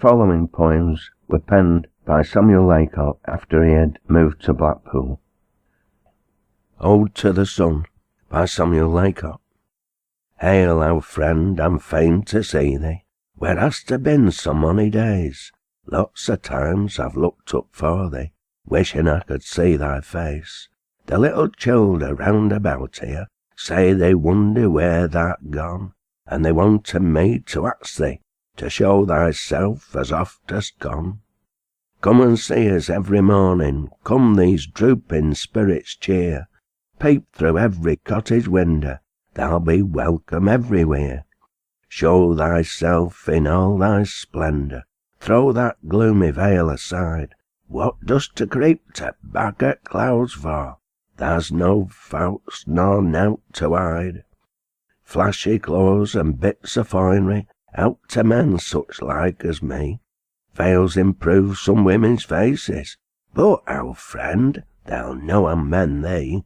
following poems were penned by Samuel Laycock after he had moved to Blackpool. Ode to the Sun by Samuel Laycock. Hail, our friend, I'm fain to see thee. Where hast thou been so many days? Lots of times I've looked up for thee, wishing I could see thy face. The little childer round about here say they wonder where thou'rt gone, and they wanted me to ask thee to show thyself as oft as gone. Come and see us every morning, come these drooping spirits cheer. Peep through every cottage window, thou'll be welcome everywhere. Show thyself in all thy splendour, throw that gloomy veil aside. What dost to creep to back at clouds for? There's no faults nor nought to hide. Flashy clothes and bits of finery help to mend such like as me. Veils improve some women's faces, but, our friend, they'll no unmend thee.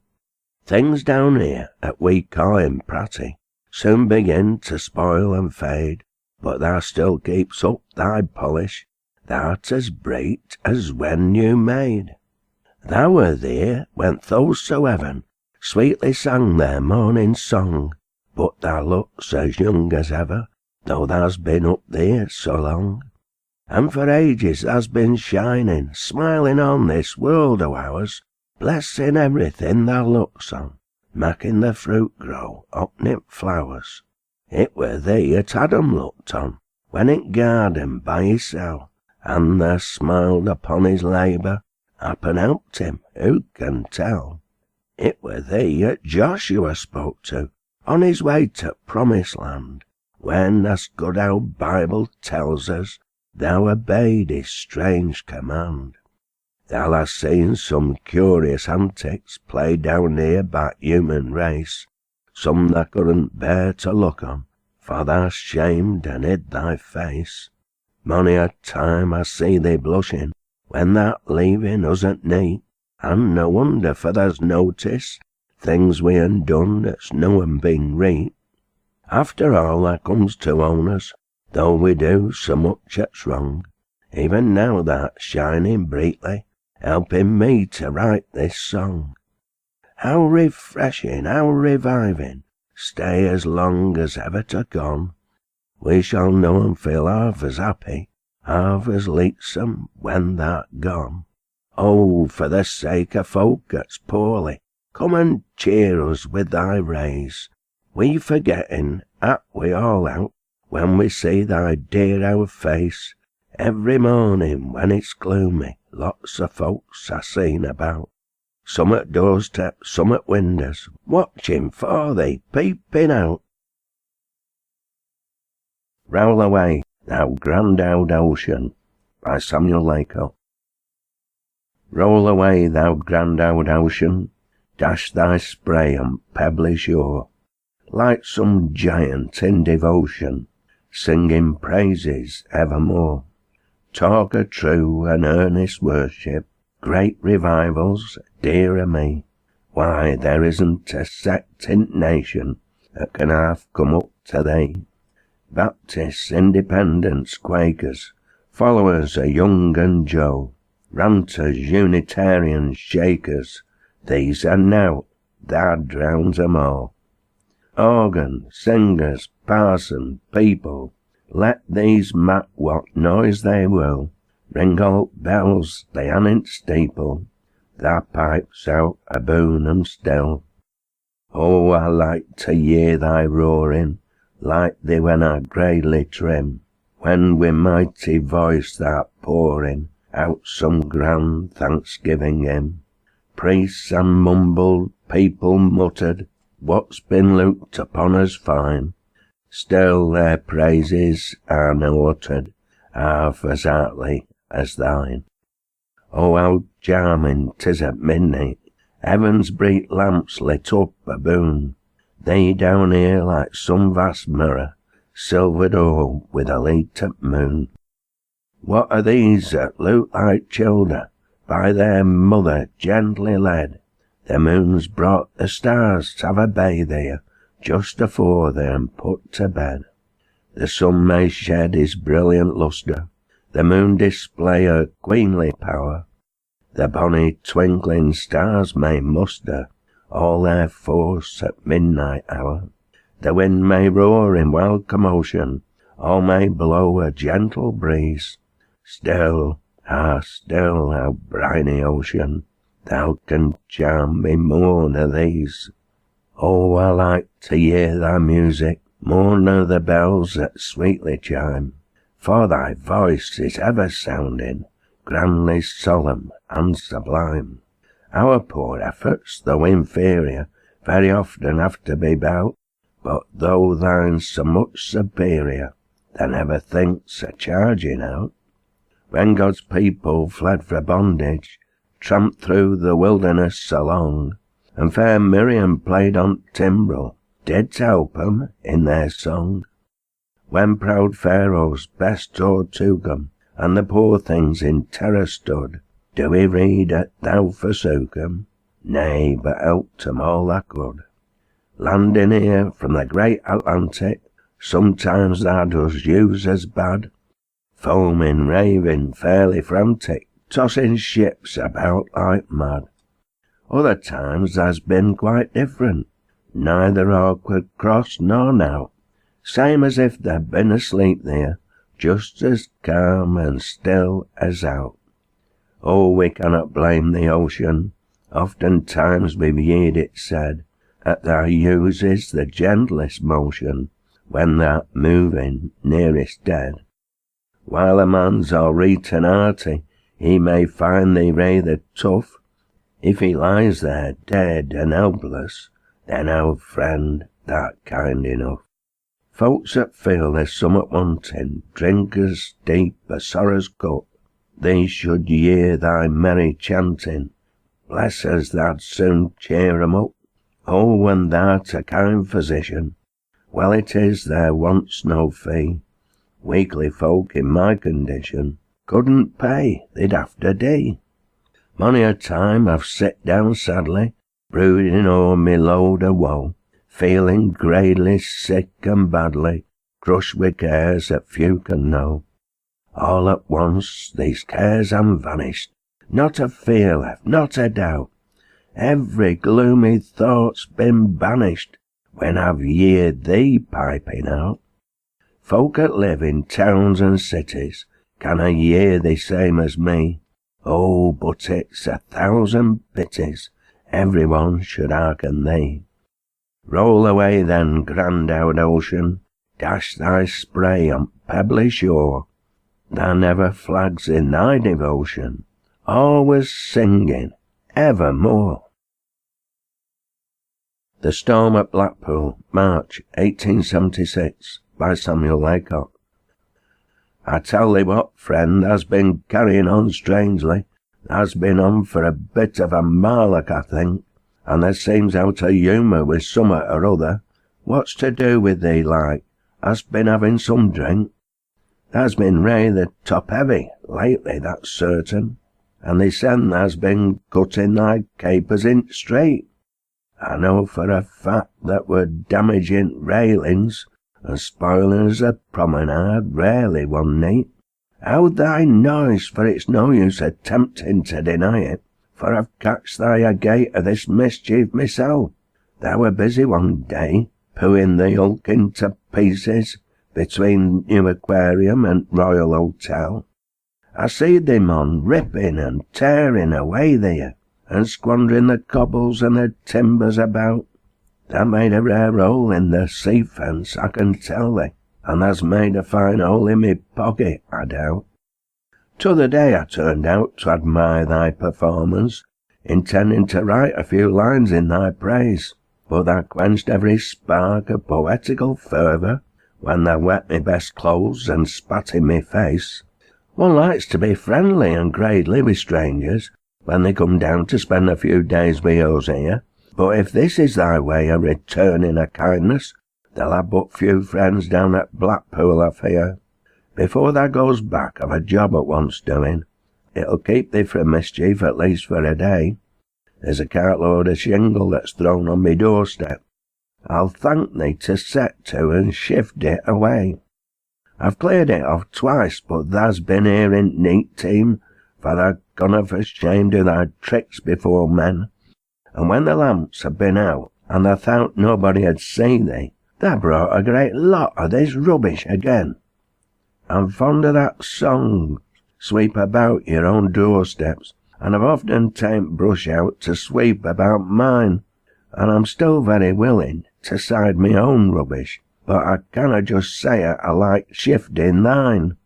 Things down here at we call in Pratty soon begin to spoil and fade, but thou still keeps up thy polish, thou'rt as bright as when new made. Thou were there when those to heaven sweetly sang their morning song, but thou looks as young as ever, though thou's been up there so long. And for ages thou's been shining, smiling on this world o' ours, blessing everything thou looks on, making the fruit grow, opening it flowers. It were thee at Adam looked on, when in garden by hissel, and there smiled upon his labour, happen helped him, who can tell? It were thee at Joshua spoke to, on his way to Promised Land, when, as good old Bible tells us, thou obeyed his strange command. Thou hast seen some curious antics played down here by human race, some thou couldn't bear to look on, for thou shamed and hid thy face. Mony a time I see thee blushing, when thou'rt leaving us at night, and no wonder, for thou's noticed things we han done that's noan been right. After all thou comes to own us, though we do so much that's wrong. Even now thou'rt shining brightly, helping me to write this song. How refreshing, how reviving, stay as long as ever to gone. We shall know and feel half as happy, half as lightsome when thou'rt gone. Oh, for the sake of folk that's poorly, come and cheer us with thy rays. We forgetting, at we all out, when we see thy dear old face. Every morning when it's gloomy, lots of folks are seen about, some at doorsteps, some at windows, watching for thee peeping out. Roll away, thou grand old ocean, by Samuel Laycock. Roll away, thou grand old ocean, dash thy spray on pebbly shore, like some giant in devotion, singing praises evermore. Talk of true and earnest worship, great revivals, dear me. Why, there isn't a sect in nation that can half come up to thee. Baptists, Independents, Quakers, followers of Young and Joe, Ranters, Unitarians, Shakers, these are nought, thou drowns 'em all. Organ, singers, parson, people, let these mak what noise they will, ring all bells they ann't steeple, thy pipes out a boon and still. Oh, I like to hear thy roaring, like thee when I gradely trim, when wi' mighty voice thou'rt pouring out some grand thanksgiving hymn. Priests and mumbled, people muttered, what's been looked upon as fine, still their praises are no uttered, half as heartily as thine. Oh, how charming 'tis at midnight, heaven's bright lamps lit up aboon, thee down here like some vast mirror, silvered o'er with a latent moon. What are these that look like childer, by their mother gently led? The moon's brought the stars to have a bathe here, just afore they're put to bed. The sun may shed his brilliant lustre, the moon display her queenly power, the bonny twinkling stars may muster all their force at midnight hour. The wind may roar in wild commotion, or may blow a gentle breeze. Still, still, thou briny ocean, thou can charm me more nor these. Oh, I like to hear thy music more nor the bells that sweetly chime, for thy voice is ever sounding, grandly solemn and sublime. Our poor efforts, though inferior, very often have to be bout, but though thine's so much superior, thou never thinks of charging out. When God's people fled fra bondage, tramped through the wilderness so long, and fair Miriam played on timbrel, didst help 'em in their song. When proud Pharaoh's best sword took 'em, and the poor things in terror stood, do we read that thou forsook 'em? Nay, but helped 'em all thou could. Landing here from the great Atlantic, sometimes thou dost use as bad, foaming, raving, fairly frantic, tossing ships about like mad. Other times thou's been quite different, neither awkward cross nor now, same as if thou'd been asleep there, just as calm and still as out. Oh, we cannot blame the ocean, oftentimes we've heard it said, that thou uses the gentlest motion, when thou'rt moving nearest dead. While a man's all reet and hearty, he may find thee rather tough. If he lies there dead and helpless, then, old friend, thou'rt kind enough. Folks that feel there's summat wanting, drink as deep a sorrow's cup. They should hear thy merry chanting, bless us, thou'd soon cheer 'em up. Oh, when thou'rt a kind physician, well it is there wants no fee. Weakly folk in my condition couldn't pay, they'd have to die. Many a time I've sit down sadly, brooding o'er me load of woe, feeling greatly sick and badly, crushed with cares that few can know. All at once these cares han vanished, not a fear left, not a doubt. Every gloomy thought's been banished when I've heard thee piping out. Folk that live in towns and cities canna hear thee same as me. Oh, but it's 1,000 pities everyone should hearken thee. Roll away then, grand old ocean, dash thy spray on pebbly shore. Thou never flags in thy devotion, always singing evermore. The Storm at Blackpool, March 1876, by Samuel Laycock. I tell thee what, friend, thou's been carrying on strangely. Thou's been on for a bit of a Malc, I think, and there seems out of humour with summat or other. What's to do with thee, like? Hast been having some drink? Thou's been rather top-heavy lately, that's certain, and they said thou's been cutting thy capers in straight. I know for a fact that we're damaging railings and spoiling us a promenade rarely one night. Hold thy noise, for it's no use attempting to deny it, for I've catched thy agate of this mischief myself. Thou were busy one day, pooing the hulk into pieces between New Aquarium and Royal Hotel. I seed thee, mon, ripping and tearing away there, and squandering the cobbles and the timbers about. Thou made a rare hole in the sea fence, I can tell thee, and thou's made a fine hole in me pocket, I doubt. T'other day I turned out to admire thy performance, intending to write a few lines in thy praise, but thou quenched every spark of poetical fervour when thou wet me best clothes and spat in me face. One likes to be friendly and gradely with strangers when they come down to spend a few days with us here, but if this is thy way of returning a kindness, they'll have but few friends down at Blackpool, I fear. Before thou goes back, I've a job at once doing. It'll keep thee from mischief at least for a day. There's a cartload of shingle that's thrown on me doorstep. I'll thank thee to set to and shift it away. I've cleared it off twice, but tha's been here in neat team, for tha gone for shame do thy tricks before men. And when the lamps had been out, and tha thought nobody had seen thee, tha brought a great lot of this rubbish again. I'm fond of that song, sweep about your own doorsteps, and I've often ta'en brush out to sweep about mine, and I'm still very willing to side me own rubbish, but I canna just say it I like shifting thine.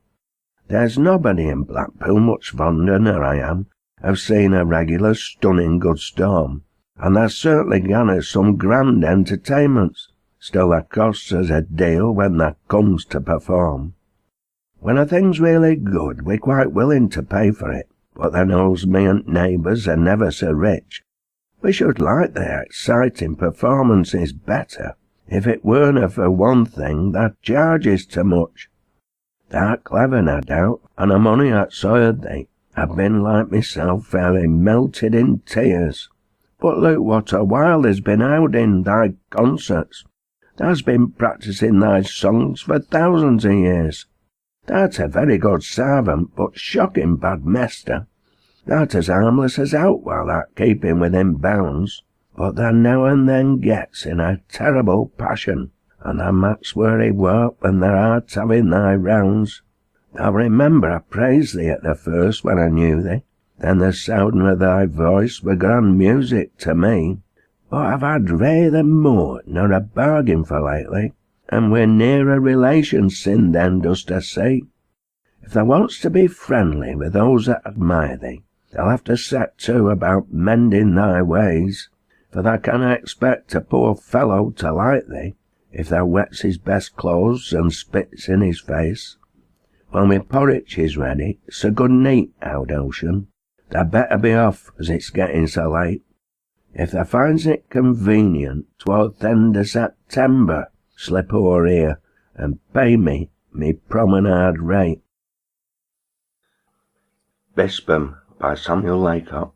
There's nobody in Blackpool much fonder nor I am of seeing a regular stunning good storm, and there's certainly gone some grand entertainments, still that costs us a deal when that comes to perform. When a thing's really good, we're quite willing to pay for it, but they knows me and neighbours are never so rich. We should like their exciting performances better, if it weren't for one thing that charges too much. They're clever, no doubt, and the money that's hired thee, I've been like myself fairly melted in tears. But look what a while there's been out in thy concerts. Thou's been practising thy songs for thousands of years. Thou'rt a very good servant, but shocking bad mester. Thou'rt as harmless as out while thou'rt keeping within bounds, but thou now and then gets in a terrible passion, and thou mak's weary work when thou art having thy rounds. Thou remember I praised thee at the first when I knew thee, then the sound of thy voice were grand music to me, but I've had rather more nor a bargain for lately, and we're nearer relations sin then, dost thou see. If thou wants to be friendly with those that admire thee, thou'll have to set to about mending thy ways, for thou canna expect a poor fellow to like thee, if thou wets his best clothes and spits in his face. When my porridge is ready, so good and eat, Owd Ocean, thou better be off, as it's getting so late. If thou finds it convenient toward the end of September, slip o'er here and pay me promenade rate. Bispam by Samuel Laycock.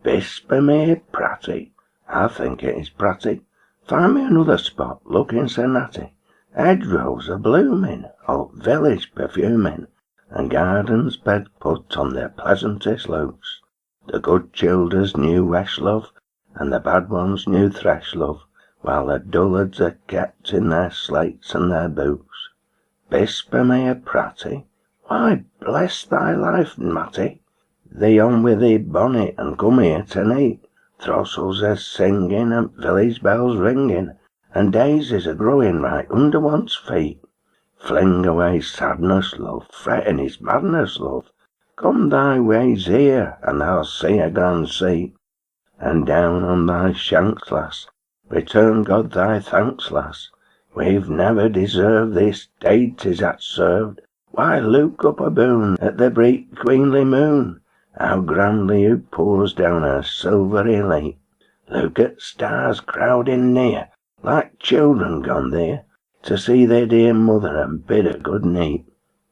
Bispam pratty, I think it is pratty. Find me another spot looking so natty. Hedgerows are blooming, old village perfuming, and gardens bed put on their pleasantest looks. The good childers new wesh love, and the bad ones new thresh love, while the dullards are kept in their slates and their boots. Bispam pratty, why bless thy life, Matty, thee on with thee bonnet and come here to neat. Throstles are singing and village bells ringing, and daisies are growing right under one's feet. Fling away sadness, love, fretting is madness, love. Come thy ways here, and thou'll see a grand seat. And down on thy shanks, lass, return God thy thanks, lass. We've never deserved this deities that served. Why, look up aboon at the bright queenly moon, how grandly who pours down her silvery light. Look at stars crowding near, like children gone there, to see their dear mother and bid her good night.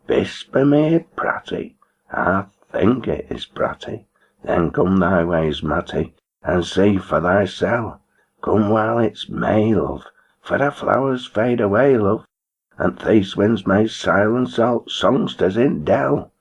Bispam pratty, I think it is pratty. Then come thy ways, Matty, and see for thyself. Come while it's May, love, for the flowers fade away, love, and the east winds may silence all songsters in dell.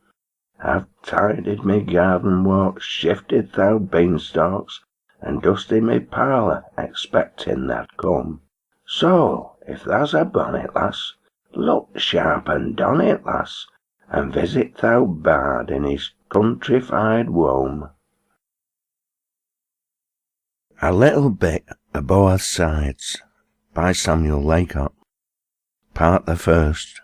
I've tidied me garden walks, shifted thou beanstalks, and dusted me parlour, expecting that come. So, if thou's a bonnet, lass, look sharp and don it, lass, and visit thou bard in his countrified wome. A Little Bit of Both Sides by Samuel Laycock. Part the first.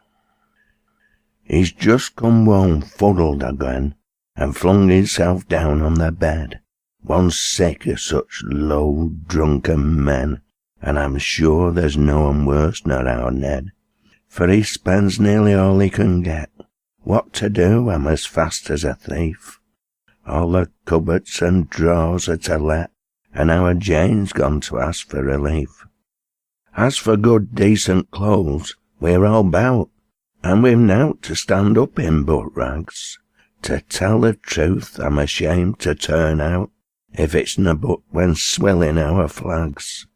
He's just come home fuddled again, and flung himself down on the bed. One's sick of such low, drunken men, and I'm sure there's no one worse nor our Ned, for he spends nearly all he can get. What to do, I'm as fast as a thief. All the cupboards and drawers are to let, and our Jane's gone to ask for relief. As for good decent clothes, we're all bout, and we've nowt to stand up in but rags. To tell the truth, I'm ashamed to turn out, if it's na but when swilling our flags.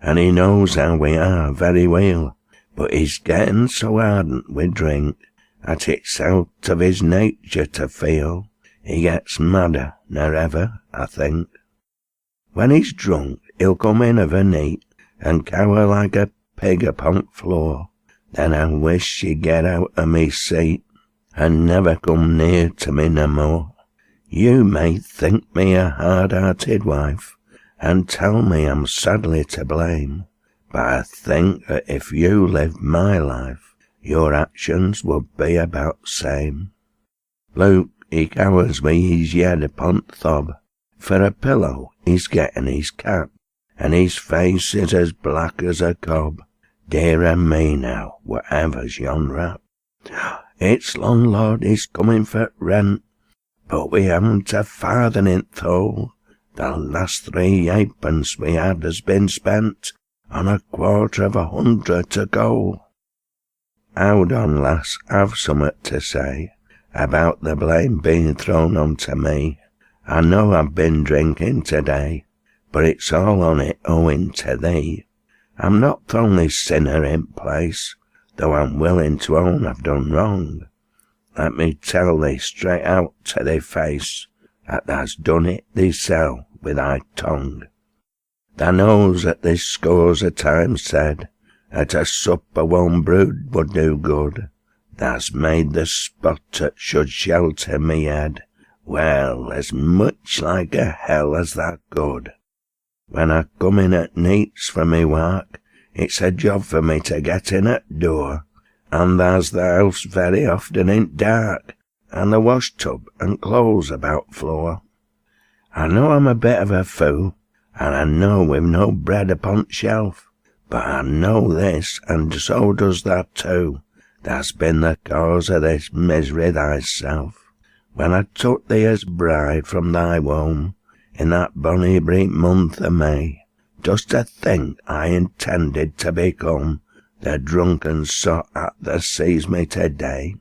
And he knows how we are very well, but he's getting so ardent with drink that it's out of his nature to feel. He gets madder nor ever, I think. When he's drunk, he'll come in of a night and cower like a pig upon floor. Then I wish she'd get out of me seat and never come near to me no more. You may think me a hard-hearted wife and tell me I'm sadly to blame, but I think that if you lived my life, your actions would be about same. Luke, he cowers with his head upon thob. For a pillow he's getting his cap, and his face is as black as a cob. Dear me now, whatever's yon rap? It's landlord is coming for rent, but we haven't a farthing in thole. The last 3 halfpence we had has been spent on 250 to go. Hold on, lass, I've summat to say about the blame being thrown onto me. I know I've been drinking today, but it's all on it owing to thee. I'm not the only sinner in place, though I'm willing to own I've done wrong. Let me tell thee straight out to thy face that thou's done it thysel' with thy tongue. Thou knows that this scores of times said that a sup of warm brood would do good. Thou's made the spot that should shelter me head well as much like a hell as thou could. When I come in at neats for me work, it's a job for me to get in at door, and there's the house very often in dark, and the wash tub and clothes about floor. I know I'm a bit of a fool, and I know we've no bread upon shelf, but I know this, and so does thou too, thou's been the cause of this misery thyself. When I took thee as bride from thy womb, in that bonny bright month of May, just to think I intended to become the drunken sot that sees me today.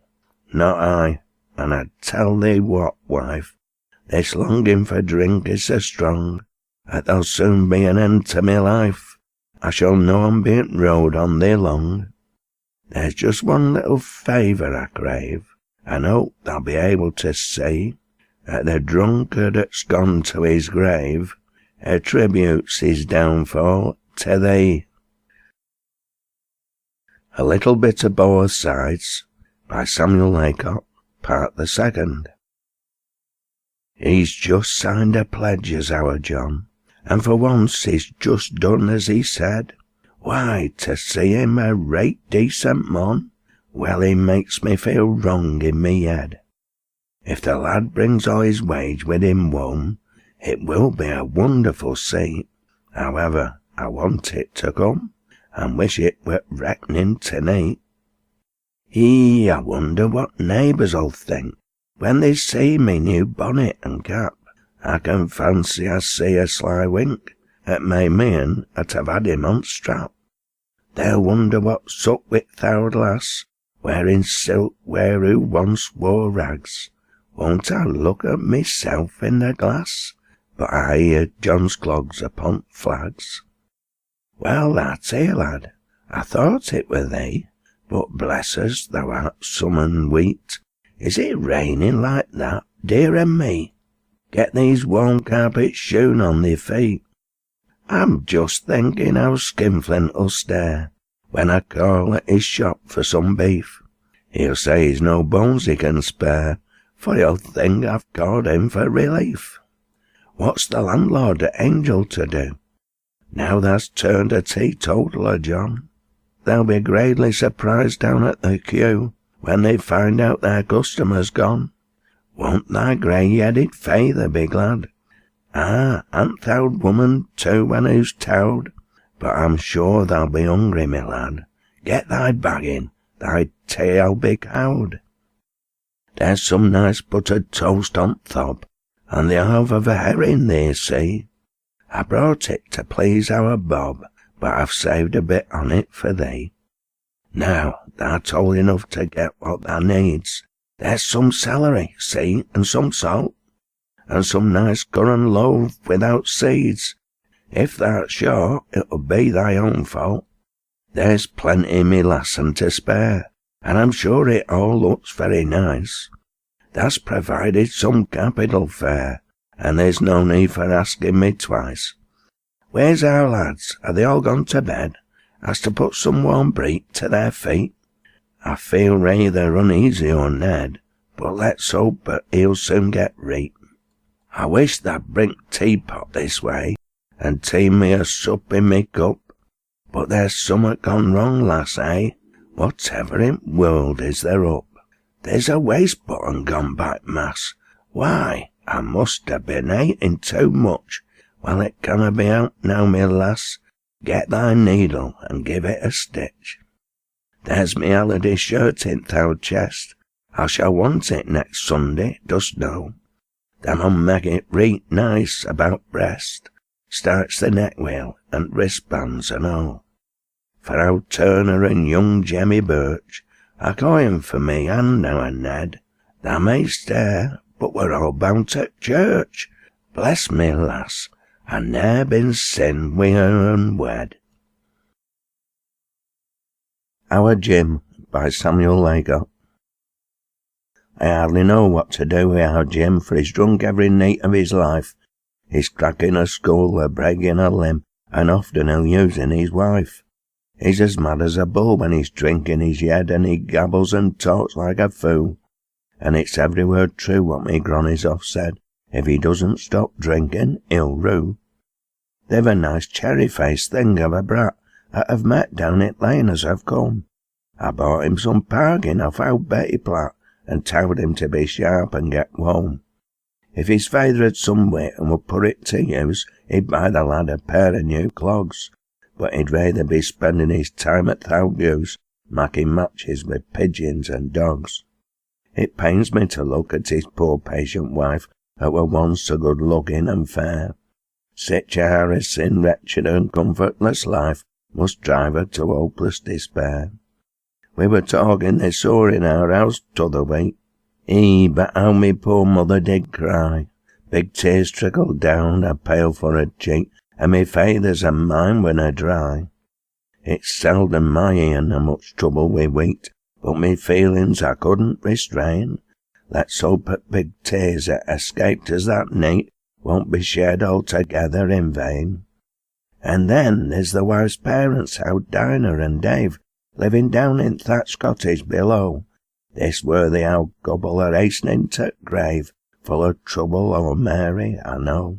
Not I, and I tell thee what, wife, this longing for drink is so strong that there'll soon be an end to me life. I shall know I'm being rode on thee long. There's just one little favour I crave, and hope they'll be able to see that the drunkard that's gone to his grave attributes his downfall to thee. A Little Bit of Both Sides by Samuel Laycock, Part the Second. He's just signed a pledge as our John, and for once he's just done as he said. Why, to see him a right decent mon, well, he makes me feel wrong in me head. If the lad brings all his wage with him home, it will be a wonderful sight. However, I want it to come, and wish it were reckoning tonight. I wonder what neighbours'll think when they see me new bonnet and cap. I can fancy I see a sly wink at my man that I've had him on strap. They'll wonder what's up with thou lass, wearing silk where who once wore rags. Won't I look at myself in the glass, but I hear John's clogs upon flags. Well, that's here, lad, I thought it were thee, but bless us, thou art summoned wheat. Is it raining like that, dear me? Get these warm carpets shoon on thy feet. I'm just thinking how Skinflint'll stare when I call at his shop for some beef. He'll say he's no bones he can spare, for he'll think I've called him for relief. What's the landlord at Angel to do? Now thou's turned a teetotaler, John, they'll be greatly surprised down at the queue when they find out their customer's gone. Won't thy grey-headed feyther be glad? And th' old woman too when who's towed? But I'm sure they'll be hungry, my lad. Get thy bag in, thy tea'll be cowed. There's some nice buttered toast on thob, and the half of a herring there, see. I brought it to please our Bob, but I've saved a bit on it for thee. Now, thou'rt old enough to get what thou needs. There's some celery, see, and some salt, and some nice curran loaf without seeds. If thou'rt sure, it'll be thy own fault. There's plenty, me lass, and to spare, and I'm sure it all looks very nice. That's provided some capital fare, and there's no need for asking me twice. Where's our lads? Are they all gone to bed? As to put some warm breed to their feet? I feel rather uneasy on Ned, but let's hope that he'll soon get reet. I wish they'd bring teapot this way, and tea me a sup in me cup. But there's summat gone wrong, lass, eh? Whatever in world is there up? There's a waist button gone back, mass. Why, I must have been eating too much. Well, it canna be out now, me lass. Get thy needle and give it a stitch. There's me holiday shirt in thou chest. I shall want it next Sunday, dost know. Then I'll make it reet nice about breast, starts the neck wheel and wristbands and all. For old Turner and young Jemmy Birch are going for me hand now and Ned. Thou may stare, but we're all bound to church. Bless me, lass, and ne'er been sin wi' her unwed. Our Jim by Samuel Laycock. I hardly know what to do with our Jim, for he's drunk every night of his life. He's cracking a skull, a breaking a limb, and often ill-using his wife. He's as mad as a bull when he's drinking his yed, and he gabbles and talks like a fool. And it's every word true what me granny's oft said, if he doesn't stop drinking, he'll rue. They've a nice cherry-faced thing of a brat that I've met down at Lane as I've come. I bought him some pargin off old Betty Platt, and told him to be sharp and get warm. If his father had some wit and would put it to use, he'd buy the lad a pair of new clogs, but he'd rather be spending his time at Thowdew's, making matches with pigeons and dogs. It pains me to look at his poor patient wife that were once so good-looking and fair. Sich a harassing, wretched and comfortless life must drive her to hopeless despair. We were talking this o'er in our house t'other week. But how me poor mother did cry. Big tears trickled down her pale forehead cheek, and me feyther's and mine when a dry. It's seldom my e'en a much trouble wi' wheat, but me feelings I couldn't restrain. Let's hope that big tears that escaped us that night won't be shed altogether in vain. And then there's the wife's parents, how Dinah and Dave, living down in thatched cottage below. This worthy old gobble are hastening to grave, full of trouble, oh Mary, I know.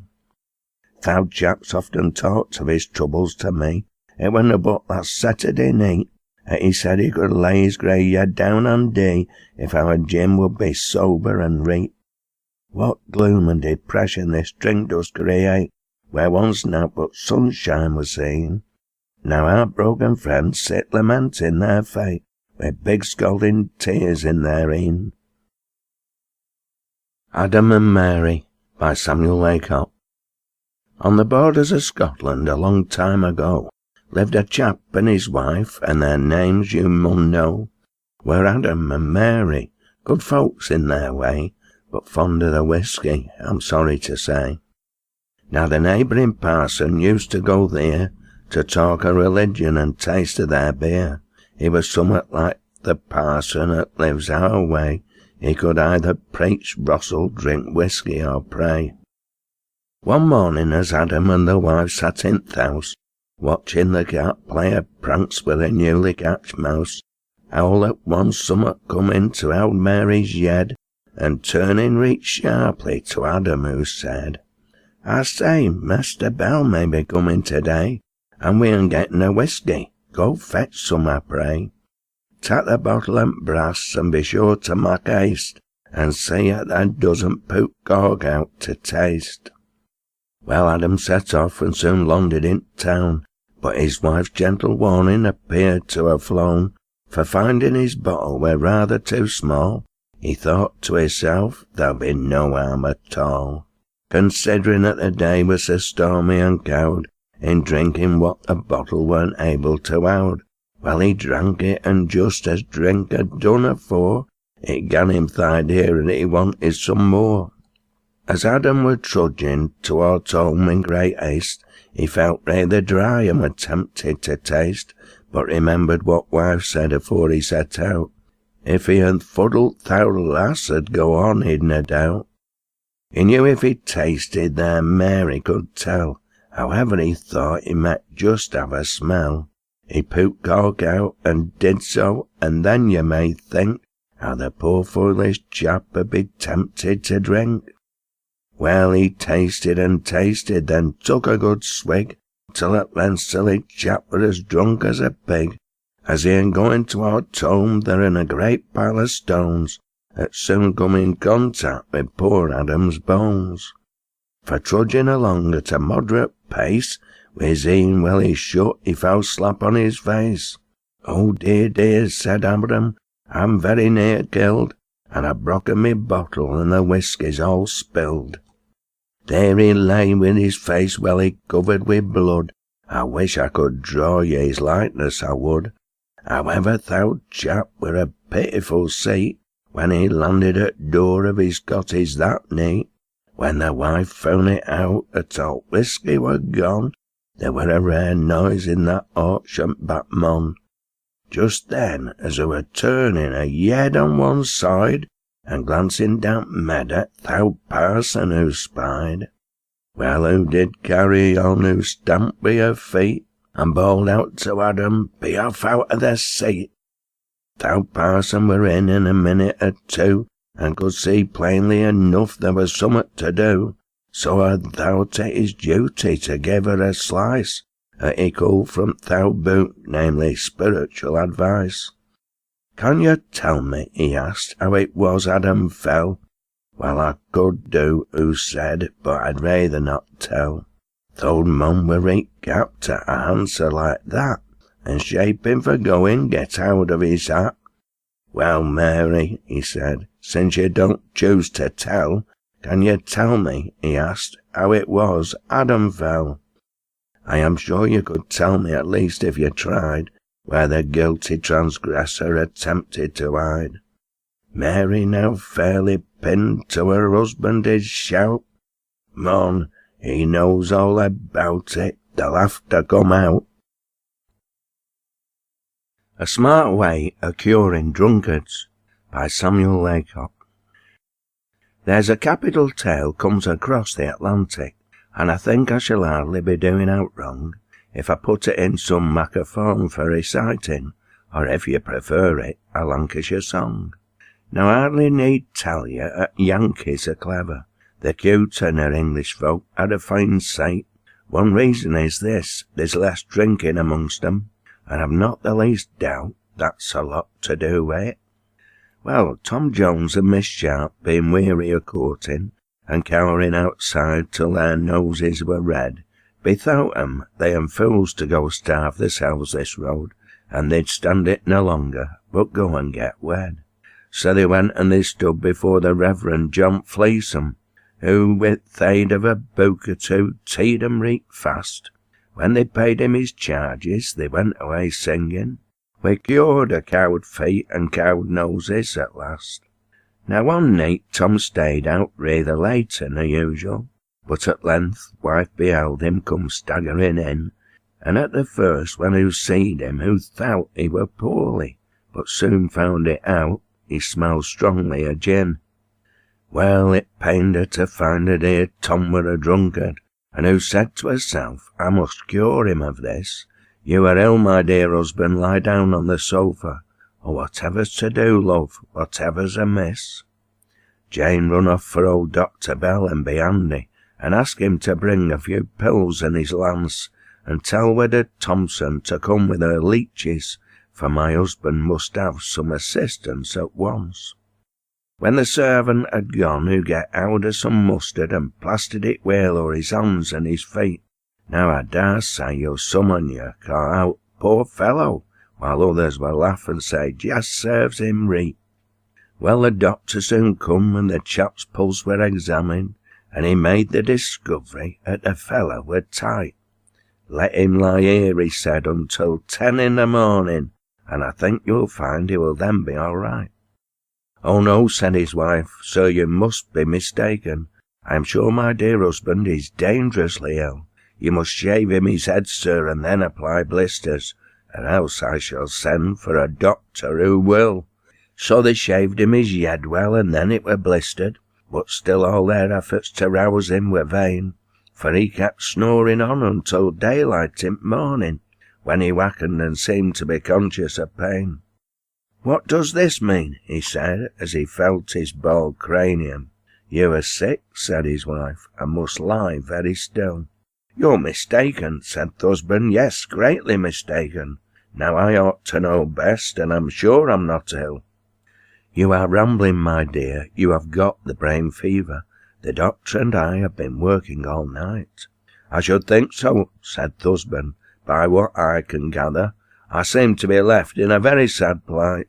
Thou chaps often talked of his troubles to me. It were but last Saturday night, that he said he could lay his grey head down on day if our Jim would be sober and reet. What gloom and depression this drink does create, where once naught but sunshine was seen. Now our broken friends sit lamenting their fate, with big scalding tears in their een. Adam and Mary by Samuel Laycock. On the borders of Scotland a long time ago lived a chap and his wife, and their names you mun know, were Adam and Mary, good folks in their way, but fond of the whisky, I'm sorry to say. Now the neighbouring parson used to go there to talk of religion and taste of their beer. He was somewhat like the parson that lives our way. He could either preach, wrostle, drink whisky, or pray. One morning as Adam and the wife sat in th' house, watching the cat play a pranks with a newly catched mouse, all at once summat come into old Mary's yed, and turning reached sharply to Adam, who said, I say, Master Bell may be coming to-day, and we ain't getting a whisky. Go fetch some, I pray. Tak the bottle and brass, and be sure to mak haste, and see that thou doesn't put gog out to taste. Well, Adam set off and soon landed in town, but his wife's gentle warning appeared to have flown, for finding his bottle were rather too small, he thought to himself, there'll be no harm at all, considering that the day was so stormy and cold, in drinking what the bottle weren't able to hold. Well, he drank it, and just as drink had done afore, it gan him th' idea that he wanted some more. As Adam were trudging towards home in great haste, he felt rather dry and were tempted to taste, but remembered what wife said afore he set out. If he had fuddled thou lass 'ud go on, he'd no doubt. He knew if he tasted their Mary could tell. However he thought he might just have a smell. He put cork out and did so, and then you may think how the poor foolish chap would be tempted to drink. Well, he tasted and tasted, then took a good swig, till at length silly chap were as drunk as a pig. As he had going to our tomb, there in a great pile of stones, that soon come in contact with poor Adam's bones. For trudging along at a moderate pace, with his een well he shut, he fell slap on his face. "Oh dear, dear," said Adam, "I'm very near killed, and I've broken me bottle, and the whiskey's all spilled." There he lay with his face welly covered with blood. I wish I could draw ye his likeness, I would. However, thou chap were a pitiful sight, when he landed at door of his cottage that night. When the wife found it out, that all whiskey were gone, there were a rare noise in that auction back mon. Just then, as they were turning a head on one side, and glancing down meadow, thou parson who spied. Well, who did carry on, who stamped with her feet, and bawled out to Adam, "Be off out of the seat." Thou parson were in a minute or two, and could see plainly enough there was summat to do. So had thou take his duty to give her a slice, he called from thou boot, namely spiritual advice. "Can you tell me," he asked, "how it was Adam fell?" Well, I could do, who said, but I'd rather not tell. Th' old mum were right gapt at a answer like that, and shaping for going, get out of his hat. "Well, Mary," he said, "since you don't choose to tell, can you tell me," he asked, "how it was Adam fell?" "I am sure you could tell me at least if you tried, where the guilty transgressor attempted to hide." Mary, now fairly pinned to her husband, did shout, "Mon, he knows all about it, they'll have to come out." A Smart Way of Curing Drunkards by Samuel Laycock. There's a capital tale comes across the Atlantic, and I think I shall hardly be doing out wrong if I put it in some macker form for reciting, or if you prefer it, a Lancashire song. Now I hardly need tell you 'at Yankees are clever. The cute and their English folk are a fine sight. One reason is this, there's less drinking amongst 'em, and I've not the least doubt that's a lot to do with it. Well, Tom Jones and Miss Sharp, being weary of courting, and cowering outside till their noses were red, bethought 'em they am fools to go starve themselves this road, and they'd stand it no longer, but go and get wed. So they went and they stood before the Reverend John Fleeson, who with aid of a book or two teed 'em right fast. When they paid him his charges, they went away singing, "We cured a cowed feet and cowed noses at last." Now one night Tom stayed out rather later than usual, but at length wife beheld him come staggering in, and at the first when who seed him who thought he were poorly, but soon found it out, he smelled strongly of gin. Well, it pained her to find her dear Tom were a drunkard, and who said to herself, "I must cure him of this. You are ill, my dear husband, lie down on the sofa, or whatever's to do, love, whatever's amiss." Jane run off for old Dr. Bell and be handy, and ask him to bring a few pills and his lance, and tell Widder Thompson to come with her leeches, for my husband must have some assistance at once. When the servant had gone, who get out of some mustard and plastered it well o'er his hands and his feet. Now I dare say you'll summon you, call out, "Poor fellow," while others will laugh and say, "Just serves him right." Well, the doctor soon come, and the chap's pulse were examined, and he made the discovery that the fellow were tight. "Let him lie here," he said, "until 10 in the morning, and I think you'll find he will then be all right." "Oh no," said his wife, "sir, you must be mistaken. I am sure my dear husband is dangerously ill. You must shave him his head, sir, and then apply blisters, or else I shall send for a doctor who will. So they shaved him his yed well, and then it were blistered, but still all their efforts to rouse him were vain, for he kept snoring on until daylight in morning, when he wakened and seemed to be conscious of pain. "What does this mean?" he said, as he felt his bald cranium. "You are sick," said his wife, "and must lie very still." "You're mistaken," said the husband. "Yes, greatly mistaken. Now I ought to know best, and I'm sure I'm not ill." "You are rambling, my dear. You have got the brain fever. The doctor and I have been working all night." "I should think so," said the husband. "By what I can gather, I seem to be left in a very sad plight."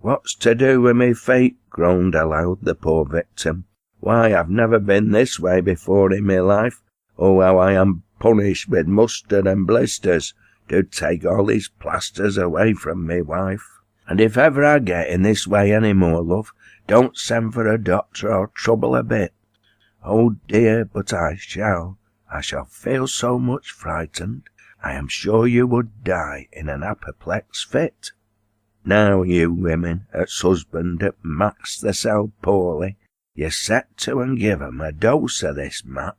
"What's to do with me feet?" groaned aloud the poor victim. "Why, I've never been this way before in my life. Oh, how I am punished with mustard and blisters. Do take all these plasters away from me, wife. And if ever I get in this way any more, love, don't send for a doctor or trouble a bit." "Oh dear, but I shall feel so much frightened. I am sure you would die in an apoplexy fit." "Now, you women, that's husband that maks theirself poorly, you set to and give 'em a dose of this, Matt.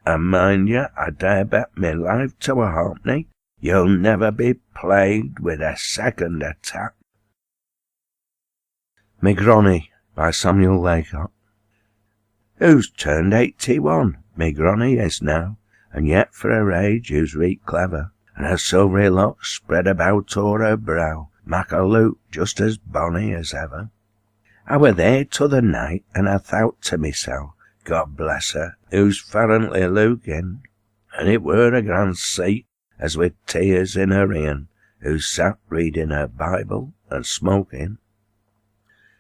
And mind you, I dare bet me life to a halfpenny, you'll never be plagued with a second attack." My Granny by Samuel Laycock. Who's turned 81? My granny is now, and yet for her age who's reet clever, and her silvery locks spread about o'er her brow, mak her look just as bonny as ever. I were there t'other night, and I thought to myself, God bless her, who's farrently looking, and it were a grand sight, as with tears in her e'en, who sat reading her Bible and smoking.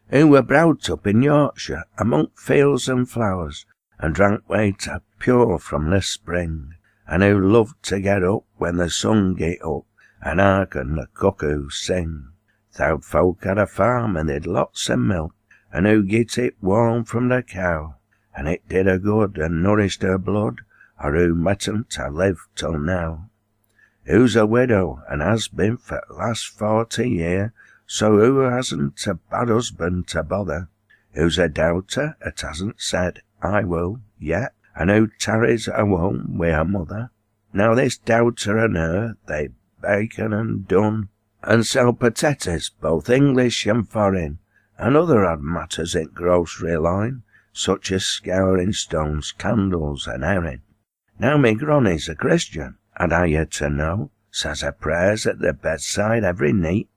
Who were brought up in Yorkshire, among fields and flowers, and drank water pure from the spring, and who loved to get up when the sun get up, and hearken the cuckoos sing. Thou folk had a farm, and they'd lots of milk, and who get it warm from the cow, and it did her good and nourished her blood, or who mightn't to live till now. Who's a widow, and has been for the last 40 year, so who hasn't a bad husband to bother? Who's a doubter, that hasn't said, I will, yet, and who tarries at home wi' her mother? Now this doubter and her, they bacon and dun, and sell potatoes, both English and foreign, and other odd matters in grocery line, such as scouring stones, candles, and herring. Now my granny's a Christian, and are you to know, says her prayers at the bedside every night,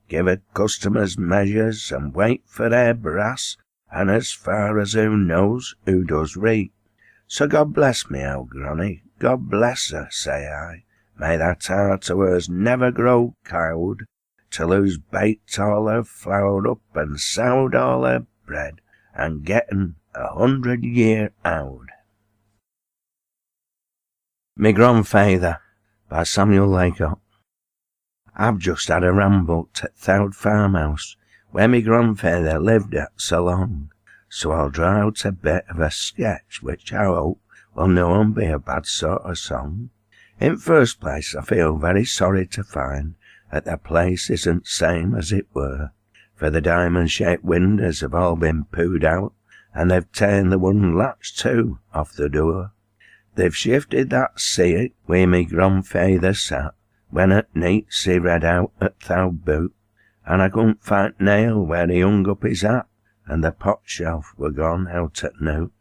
give her customers measures, and wait for their brass, and as far as who knows, who does read. So God bless me, old granny, God bless her, say I. May that heart of hers never grow cowed, till who's baked all her flour up and sowed all her bread, and getten 100 year old. My Grandfather by Samuel Laycock. I've just had a ramble to th' farmhouse, where my grandfather lived at so long, so I'll draw out a bit of a sketch which I hope will no one be a bad sort of song. In first place, I feel very sorry to find that the place isn't same as it were, for the diamond-shaped windows have all been pooed out, and they've ta'en the wooden latch too off the door. They've shifted that seat where my grandfather sat, when at nights he read out at th' boot, and I couldn't find nail where he hung up his hat, and the pot shelf were gone out at noot.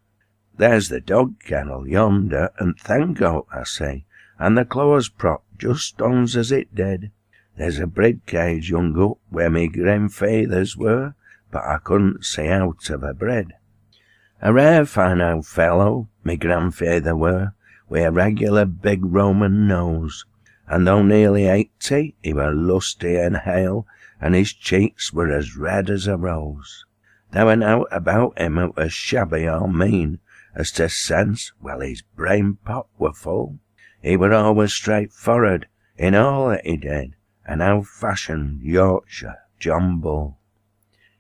There's the dog kennel yonder, and thank God, I say, and the clothes prop just stands as it did. There's a bread cage hung up where my grandfathers were, but I couldn't see out of a bread. A rare fine old fellow, my grandfather were, with a regular big Roman nose, and though nearly 80, he were lusty and hale, and his cheeks were as red as a rose. There were naught about him that was shabby or mean, as to sense, well, his brain pot were full. He were always straightfor'ard in all that he did, an old-fashioned Yorkshire John Bull.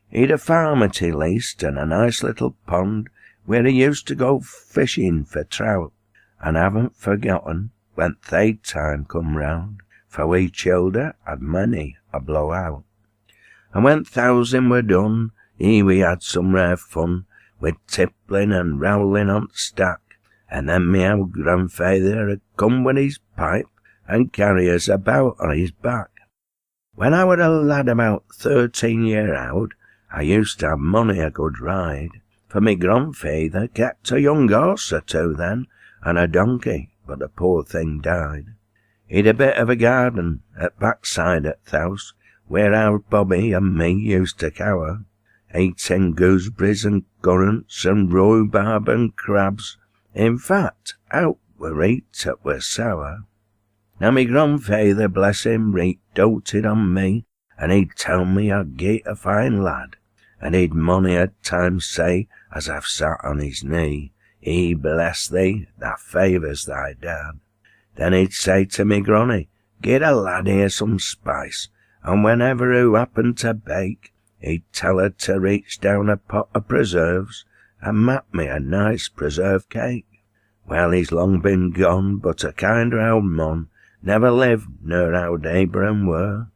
He'd a farm at he leased, and a nice little pond, where he used to go fishing for trout, and haven't forgotten, when thaid time come round, for we childer had many a blow-out. And when thousand were done, we had some rare fun, with tippling and rowling on the stack, and then me old grandfather had come with his pipe, and carry us about on his back. When I were a lad about 13 year old, I used to have money a good ride, for me grandfather kept a young horse or two then, and a donkey, but the poor thing died. He'd a bit of a garden at backside at the house, where our Bobby and me used to cower, eating gooseberries and currants and rhubarb and crabs. In fact, out were eat that were sour. Now me grandfather, bless him, doted on me, and he'd tell me I'd get a fine lad, and he'd mony a time say, as I've sat on his knee, he bless thee, thy favours thy dad. Then he'd say to me granny, get a lad here some spice, and whenever who happened to bake, he'd tell her to reach down a pot of preserves, and mak me a nice preserve cake. Well, he's long been gone, but a kinder old mon, never lived near how Abraham were.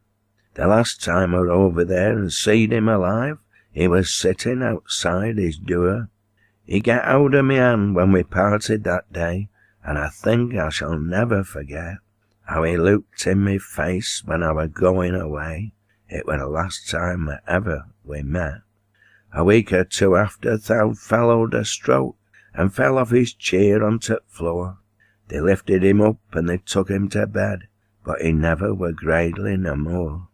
The last time I were over there and seed him alive, he was sitting outside his door. He get hold of me hand when we parted that day, and I think I shall never forget how he looked in me face when I were going away. It were the last time ever we met. A week or two after, thou followed a stroke, and fell off his chair onto the floor. They lifted him up and they took him to bed, but he never were gradely no more.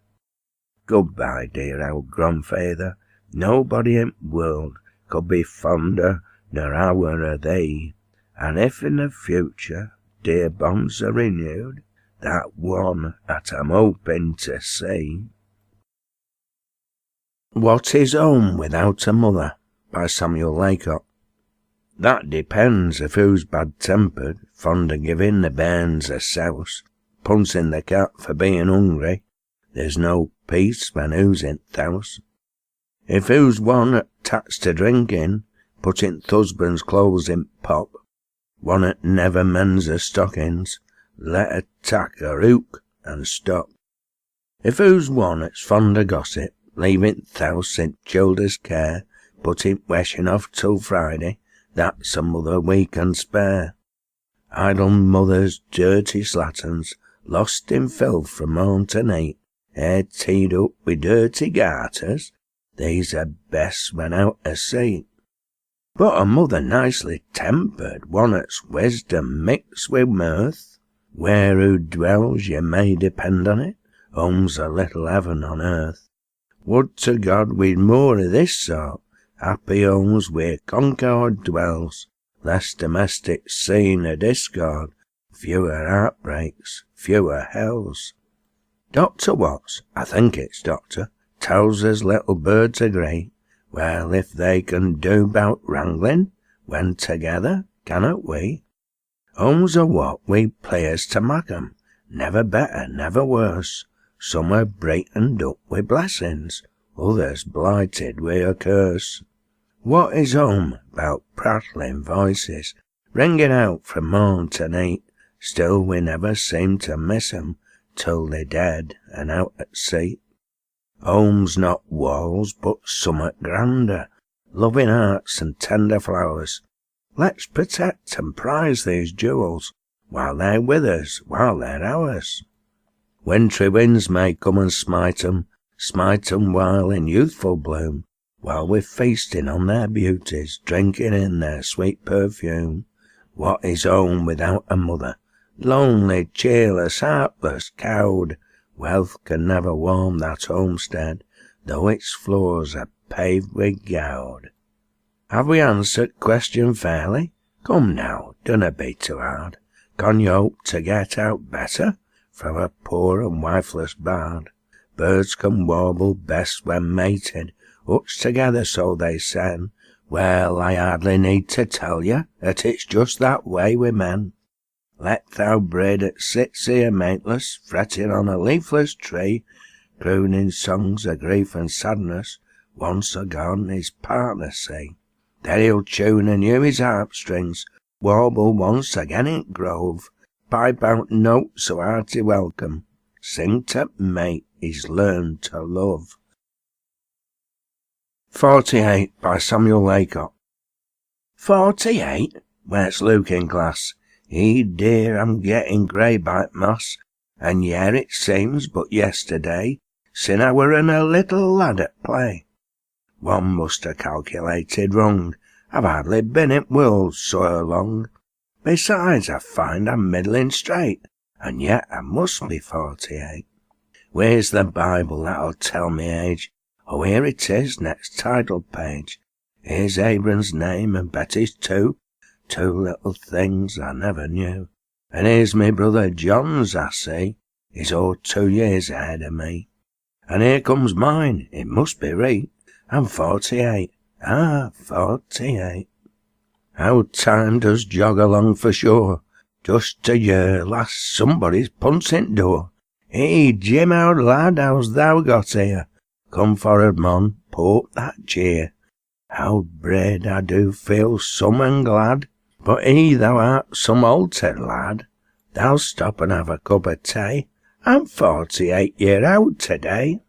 Goodbye, dear old grandfather. Nobody in the world could be fonder nor I were of thee, and if in the future dear bonds are renewed, that one that I'm hoping to see. What is home without a mother? By Samuel Laycock. That depends if who's bad-tempered, fond of giving the bairns a souse, punching the cat for being hungry. There's no peace when who's in th' house. If who's one that taks to drinking, putting th' husband's clothes in pop, one that never mends her stockings, let her tack her hook and stop. If who's one that's fond of gossip, leaving th' house in childer's care, putting washing off till Friday, that's a mother we can spare. Idle mothers, dirty slatterns, lost in filth from morn to night, hair teed up with dirty garters, these are best when out of sight. But a mother nicely tempered, one that's wisdom mixed with mirth, where who dwells you may depend on it, home's a little heaven on earth. Would to God we'd more of this sort, happy homes where concord dwells, less domestic scene of discord, fewer heartbreaks, fewer hells. Dr. Watts, I think it's Doctor, tells us little birds are great. Well, if they can do 'bout wrangling, when together, cannot we? Homes are what we players to mak 'em, never better, never worse. Some are brightened up with blessings, others blighted with a curse. What is home 'bout prattling voices, ringing out from morn to night? Still we never seem to miss 'em till they're dead and out at sea. Home's not walls, but summat grander, loving hearts and tender flowers. Let's protect and prize these jewels, while they're with us, while they're ours. Wintry winds may come and smite 'em while in youthful bloom, while we're feasting on their beauties, drinking in their sweet perfume. What is home without a mother? Lonely, cheerless, heartless, cowed. Wealth can never warm that homestead, though its floors are paved with gowd. Have we answered question fairly? Come now, dunna be too hard. Can you hope to get out better from a poor and wifeless bard? Birds can warble best when mated, hutched together so they sen. Well, I hardly need to tell you that it's just that way with men. Let thou bird that sits here mateless, fretting on a leafless tree, crooning songs of grief and sadness, once agone his partner see. Then he'll tune anew his harp-strings, warble once again in grove, pipe out notes of hearty welcome, sing to mate he's learned to love. 48 by Samuel Laycock. 48? Where's looking glass? Dear, I'm getting grey by moss, and yet it seems but yesterday sin I were a little lad at play. One must ha' calculated wrong, I've hardly been in world so long. Besides, I find I'm middling straight, and yet I must be 48. Where's the Bible that'll tell me age? Oh, here it is, next title page. Here's Abram's name and Betty's too, two little things I never knew. And here's me brother John's, I see, he's all 2 years ahead of me. And here comes mine, it must be right, I'm 48, 48. How time does jog along for sure, just a year last somebody's punting door. Hey, Jim, our lad, how's thou got here? Come for'ard, mon, put that cheer. How bread I do feel some and glad, but thou art some altered lad. Thou stop and have a cup of tea, I'm 48 year old today.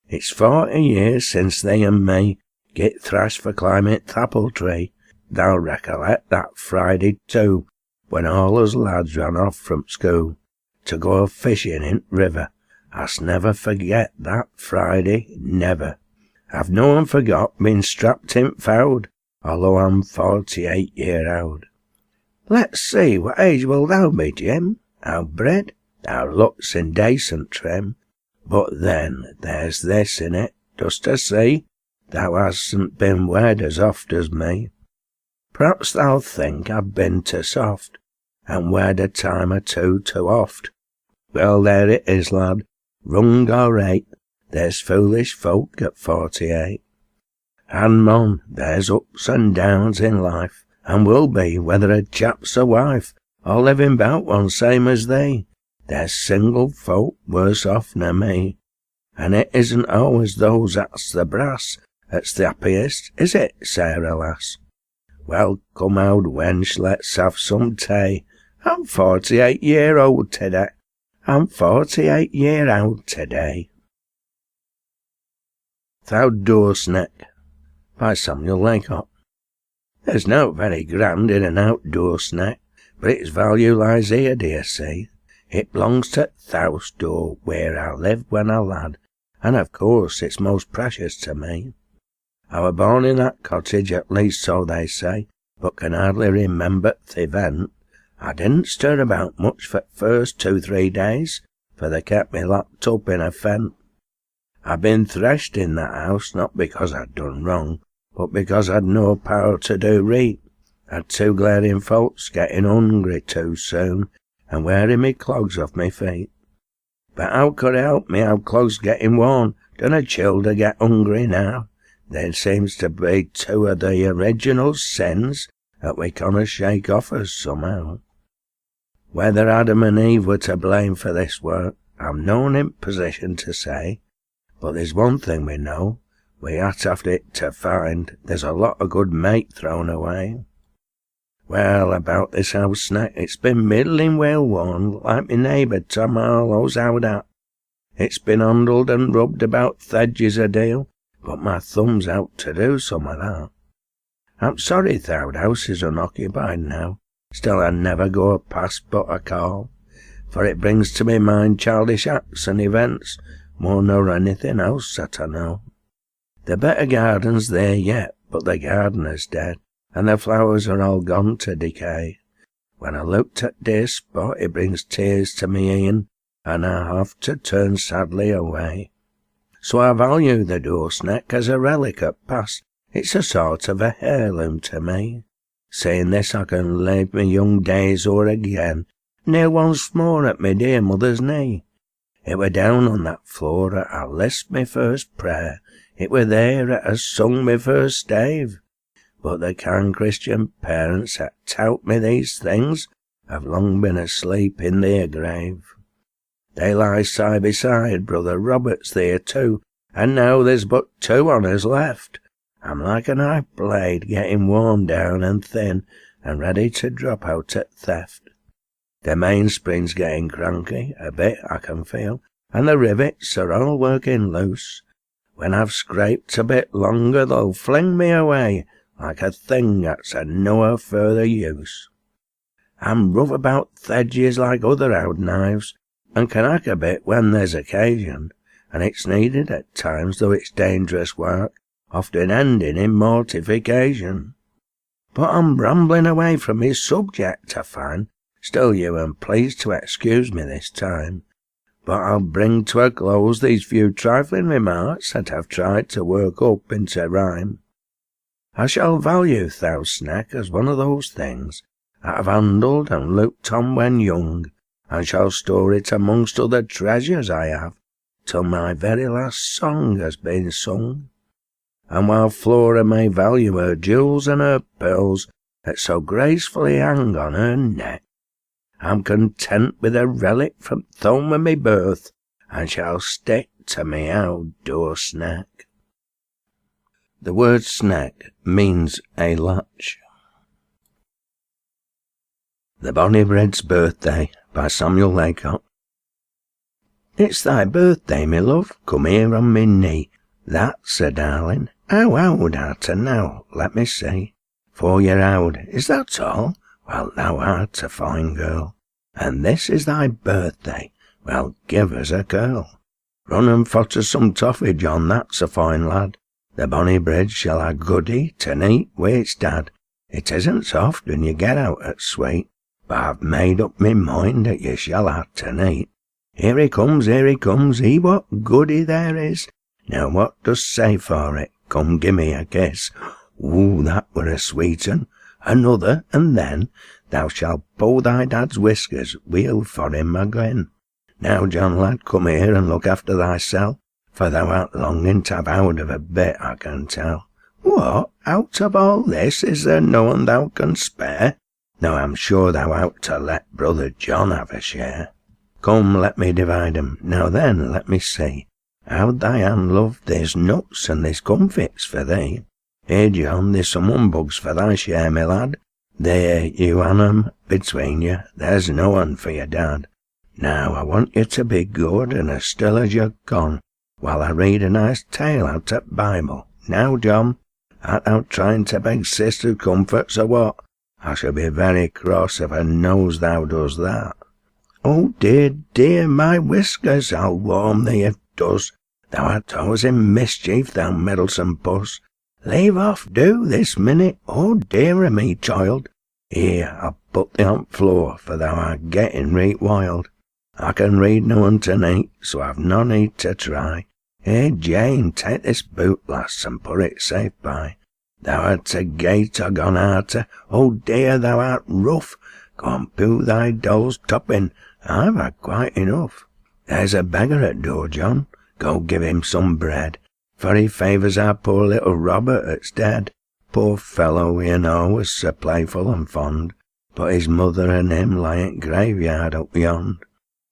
It's 40 years since they and me get thrashed for climbing th' apple tree. Thou recollect that Friday too, when all us lads ran off from school to go fishing in river. I'st never forget that Friday, never. I've no forgot being strapped in fowd, although I'm 48 year old. Let's see, what age will thou be, Jim? How bred? Thou looks in decent trim. But then, there's this in it, just to see, thou hasn't been wed as oft as me. Perhaps thou think I've been too soft, and wed a time or two too oft. Well, there it is, lad, wrong or right, there's foolish folk at 48. And, mon, there's ups and downs in life, and will be whether a chap's a wife, or living bout one same as thee. There's single folk worse off nor me, and it isn't always those that's the brass that's the happiest, is it, Sarah lass? Well, come out, wench, let's have some tea. I'm 48 year old today. I'm 48 year old today. Thou Doorsneck by Samuel Laycock. There's no very grand in an outdoor snack, but its value lies here, dear see. It belongs to th' house door where I lived when a lad, and of course it's most precious to me. I were born in that cottage, at least so they say, but can hardly remember th' event. I didn't stir about much for th' first 2-3 days, for they kept me locked up in a fent. I've been threshed in that house, not because I'd done wrong, but because I'd no power to do right. I'd two glaring folks getting hungry too soon, and wearing me clogs off me feet. But how could I help me how clogs getting worn? Don't a childer get hungry now? There seems to be two of the original sins that we canna shake off us somehow. Whether Adam and Eve were to blame for this work, I'm not in position to say, but there's one thing we know, we had after it to find there's a lot of good mate thrown away. Well, about this house snack, it's been middling well worn, like me neighbour Tom Harlow's howd at. It's been handled and rubbed about th' edges a deal, but my thumb's out to do some of that. I'm sorry th' house is unoccupied now, still I never go past but a call, for it brings to me mind childish acts and events, more nor anything else that I know. The better garden's there yet, but the gardener's dead, and the flowers are all gone to decay. When I looked at dear spot, it brings tears to me e'en, and I have to turn sadly away. So I value the doorsneck as a relic at past. It's a sort of a heirloom to me. Saying this, I can live me young days o'er again, kneel once more at me dear mother's knee. It were down on that floor that I lisped me first prayer. It were there that I sung me first stave. But the kind Christian parents that taught me these things have long been asleep in their grave. They lie side by side, brother Robert's there too, and now there's but 2 on us left. I'm like a knife blade getting worn down and thin, and ready to drop out at theft. The mainspring's getting cranky, a bit I can feel, and the rivets are all working loose. When I've scraped a bit longer, they'll fling me away like a thing that's of no further use. I'm rough about th' edges like other oud knives, and can hack a bit when there's occasion, and it's needed at times, though it's dangerous work, often ending in mortification. But I'm rambling away from his subject, I find. Still, you am pleased to excuse me this time. But I'll bring to a close these few trifling remarks that I've tried to work up into rhyme. I shall value thou snack as one of those things that I've handled and looked on when young, and shall store it amongst other treasures I have, till my very last song has been sung. And while Flora may value her jewels and her pearls that so gracefully hang on her neck, I'm content with a relic from th' home of me birth, and shall stick to me outdoor snack. The word snack means a latch. The Bonny Bread's Birthday by Samuel Laycock. It's thy birthday, me love, come here on me knee. That's a darling. How old art now, let me see. 4 year old, is that all? Well, thou art a fine girl. And this is thy birthday, well, give us a curl. Run and fotter some toffee, John, that's a fine lad. The Bonny Bread shall ha' goody to neat wi' its dad. It isn't so often you get out at sweet, but I've made up me mind that you shall ha' to neat. Here he comes, see what goody there is. Now what dost say for it? Come, gimme a kiss. Ooh, that were a sweet un. Another, and then thou shalt pull thy dad's whiskers, we'll for him again. Now, John lad, come here and look after thyself, for thou art longing to have out of a bit, I can tell. What, out of all this, is there no one thou can spare? Now I'm sure thou ought to let brother John have a share. Come, let me divide 'em. Now then, let me see. How'd thy hand love? There's nuts and there's comfits for thee. Here, John, there's some humbugs for thy share, my lad. There, you han 'em between you. There's no one for your dad. Now, I want you to be good and as still as you're gone, while I read a nice tale out of Bible. Now, John, art thou trying to beg sister comforts or what? I shall be very cross if I knows thou does that. Oh, dear, dear, my whiskers, I'll warm thee if does. Thou art always in mischief, thou meddlesome puss. Leave off, do, this minute. Oh, dear o' me, child. Here, I'll put thee on floor, for thou art getting reet wild. I can read no one to neat, so I've no need to try. Here, Jane, take this boot, lass, and put it safe by. Thou art a gate or gone arter. Oh, dear, thou art rough. Go and poo thy doll's topping. I've had quite enough. There's a beggar at door, John. Go give him some bread, for he favours our poor little Robert that's dead. Poor fellow, you know, was so playful and fond, but his mother and him lie at graveyard up yond.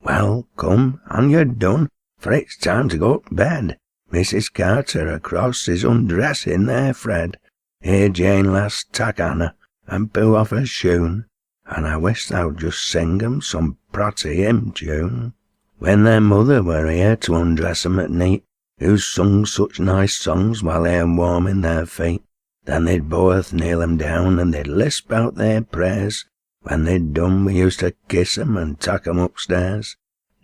Well, come, and you're done, for it's time to go to bed. Mrs. Carter across is undressing there, Fred. Here, Jane, lass, tak Anna, and poo off her shoon, and I wish thou'd just sing 'em some protty hymn tune. When their mother were here to undress 'em at neat, who sung such nice songs while they're warming their feet, then they'd both kneel 'em down and they'd lisp out their prayers. When they'd done, we used to kiss 'em and tuck 'em upstairs.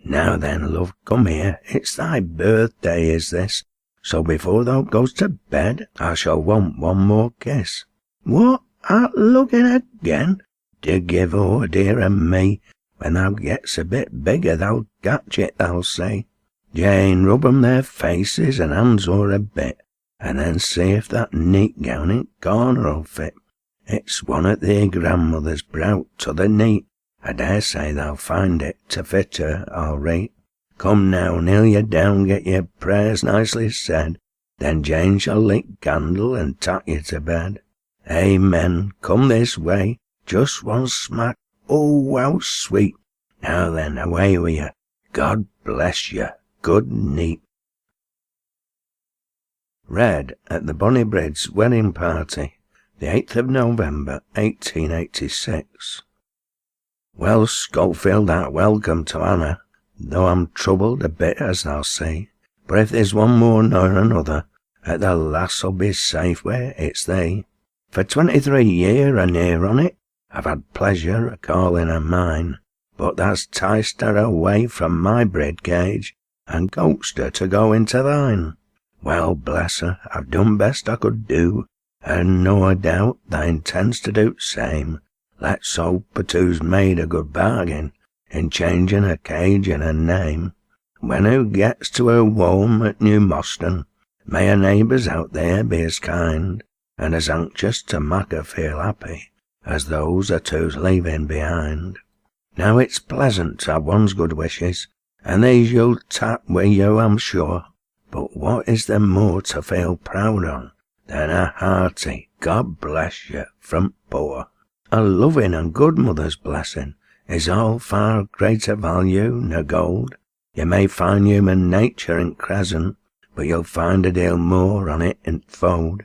Now then, love, come here, it's thy birthday, is this, so before thou goes to bed, I shall want one more kiss. What, art looking again? To give, oh dear o' me, when thou gets a bit bigger thou'll catch it, thou'll say. Jane, rub 'em their faces and hands o'er a bit, and then see if that neat gown in corner'll fit. It's one at their grandmother's browt to the neat. I dare say thou'll find it to fit her all right. Come now, kneel you down, get your prayers nicely said, then Jane shall light candle and tuck you to bed. Amen, come this way, just one smack, oh, how sweet. Now then, away with you, God bless you, good neat. Read at the Bonny Bread's wedding party, the 8th of November, 1886. Well, Schofield, art welcome to Anna. though I'm troubled a bit, as thou see. But if there's one more nor another, at the last I'll be safe where it's thee. For 23 year and near on it, I've had pleasure a calling her mine, but that's ticed her away from my bread cage, and coaxed her to go into thine. Well, bless her, I've done best I could do, and no doubt thou intends to do same. Let's hope the two's made a good bargain, in changing her cage and her name. When who gets to her home at New Moston, may her neighbours out there be as kind, and as anxious to make her feel happy, as those her two's leaving behind. Now it's pleasant to have one's good wishes, and these you'll tap with you, I'm sure. But what is there more to feel proud on than a hearty God bless you from poor? A loving and good mother's blessing is all far greater value nor gold. You may find human nature in crescent, but you'll find a deal more on it in fold.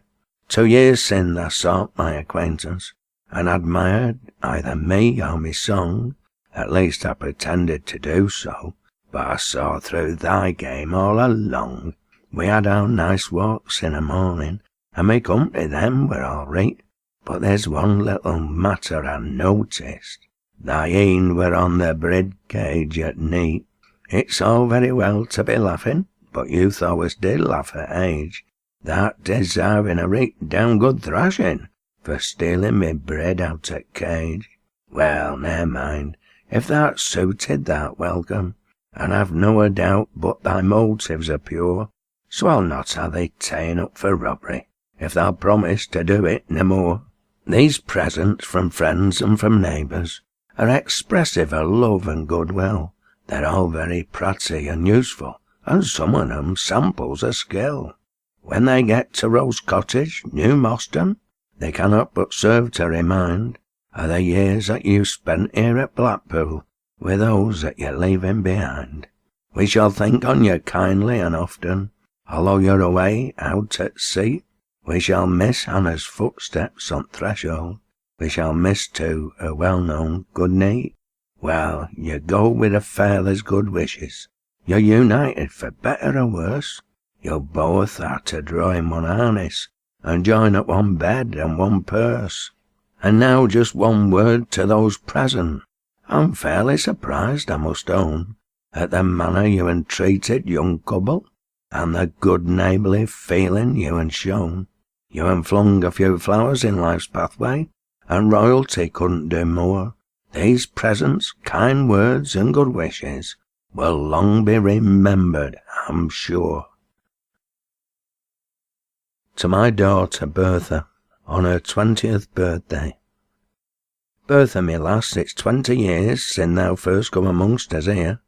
2 years sin thou sought my acquaintance, and admired either me or me song. At least I pretended to do so, but I saw through thy game all along. We had our nice walks in the morning, and me company them were all right. But there's one little matter I noticed. Thy een were on the bread cage at night. It's all very well to be laughing, but youth always did laugh at age. That deserving a right down good thrashing for stealing me bread out at cage. Well, ne'er mind, if that suited that welcome, and I've no a doubt but thy motives are pure, so I'll not have thee ta'en up for robbery, if thou promise to do it no more. These presents from friends and from neighbours are expressive of love and goodwill. They're all very pretty and useful, and some of 'em samples of skill. When they get to Rose Cottage, New Moston, they cannot but serve to remind of the years that you spent here at Blackpool with those that you're leaving behind. We shall think on you kindly and often, although you're away out at sea. We shall miss Hannah's footsteps on threshold. We shall miss, too, her well-known good night. Well, you go with a fellow's good wishes. You're united for better or worse. You'll both have to draw in one harness, and join at one bed and one purse. And now just one word to those present. I'm fairly surprised, I must own, at the manner you entreated young couple, and the good neighbourly feeling you han shown. You han flung a few flowers in life's pathway, and royalty couldn't do more. These presents, kind words, and good wishes will long be remembered, I'm sure. To my daughter Bertha, on her 20th birthday. Bertha, me lass, it's 20 years sin thou first come amongst us here.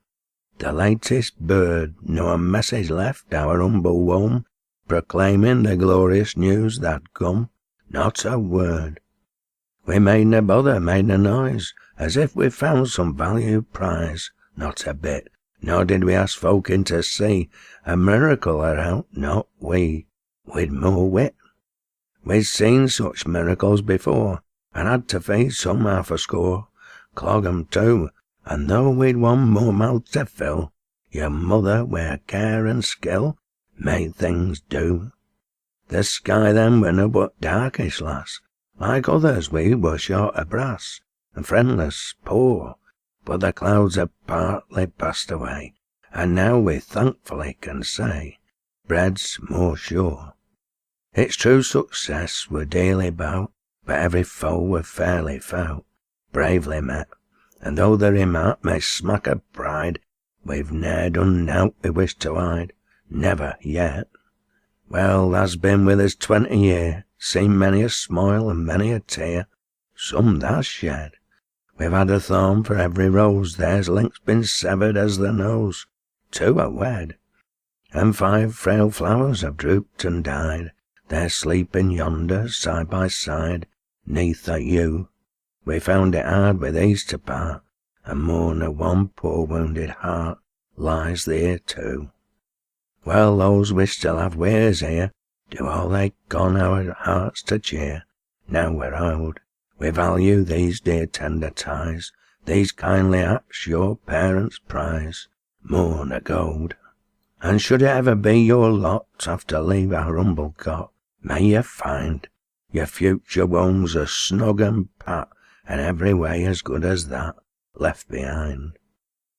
The latest bird no a message left our humble home, proclaiming the glorious news that come. Not a word. We made no bother, made no noise, as if we found some valued prize. Not a bit, nor did we ask folk in to see a miracle are out, not we. We'd more wit. We'd seen such miracles before, and had to feed some half a score, clog 'em too, and though we'd one more mouth to fill, your mother, wi' care and skill, made things do. The sky then were no but darkish, lass. Like others we were short of brass, and friendless, poor, but the clouds have partly passed away, and now we thankfully can say, bread's more sure. It's true success we're daily bout, but every foe we're fairly felt, bravely met, and though the remark may smack of pride, we've ne'er done nought we wish to hide, never yet. Well, thou's been with us 20 year, seen many a smile and many a tear, some thou's shed. We've had a thorn for every rose, there's links been severed as the nose, 2 are wed, and 5 frail flowers have drooped and died. They're sleeping yonder, side by side, 'neath a yew. We found it hard with these to part, and more nor one poor wounded heart lies there too. Well, those we still have wares here do all they can our hearts to cheer. Now we're old, we value these dear tender ties, these kindly acts your parents prize. more nor gold. And should it ever be your lot to have to leave our humble cot, may you find your future home's as snug and pat, and every way as good as that left behind.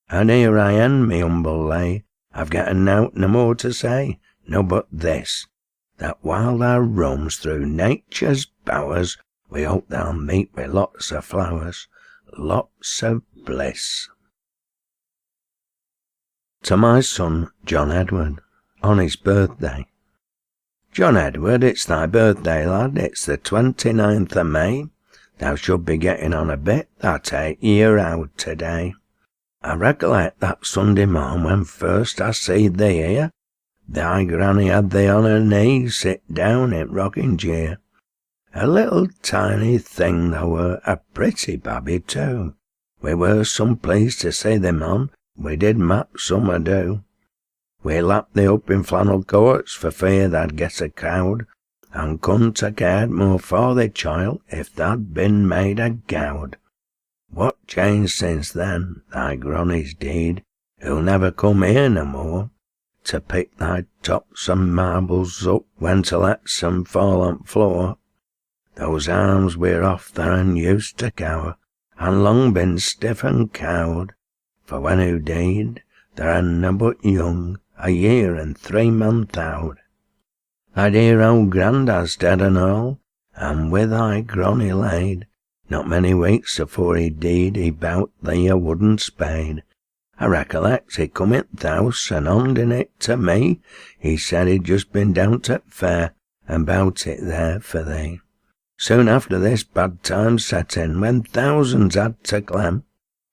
And here I end me humble lay, I've getten nowt no more to say, no but this, that while thou roams through nature's bowers, we hope thou'll meet with lots of flowers, lots of bliss. To my son, John Edward, on his birthday. John Edward, it's thy birthday, lad, it's the 29th of May. Thou should be getting on a bit, that's 8 year out today. I recollect that Sunday morn when first I seed thee here. Thy granny had thee on her knee, sit down in rocking chair. A little tiny thing thou were, a pretty babby too. We were some pleased to see thee, mon, we did map some ado. We lapped thee up in flannel coats for fear thou'd get a cowed, and couldn't ha' cared more for thee, child, if thou'd been made a gowd. What changed since then, thy granny's deed, who'll never come here no more, to pick thy tops and marbles up when to let some fall on floor. Those arms we're off there'n used to cower, and long been stiff and cowed, for when who died, there'n but young, a year and 3 months out. Thy dear old granddad's dead and all, and with thy granny laid. Not many weeks afore he died, he bout thee a wooden spade. I recollect he come in th' house, and handing it to me, he said he'd just been down to th' fair, and bout it there for thee. Soon after this bad times set in, when thousands had to clem.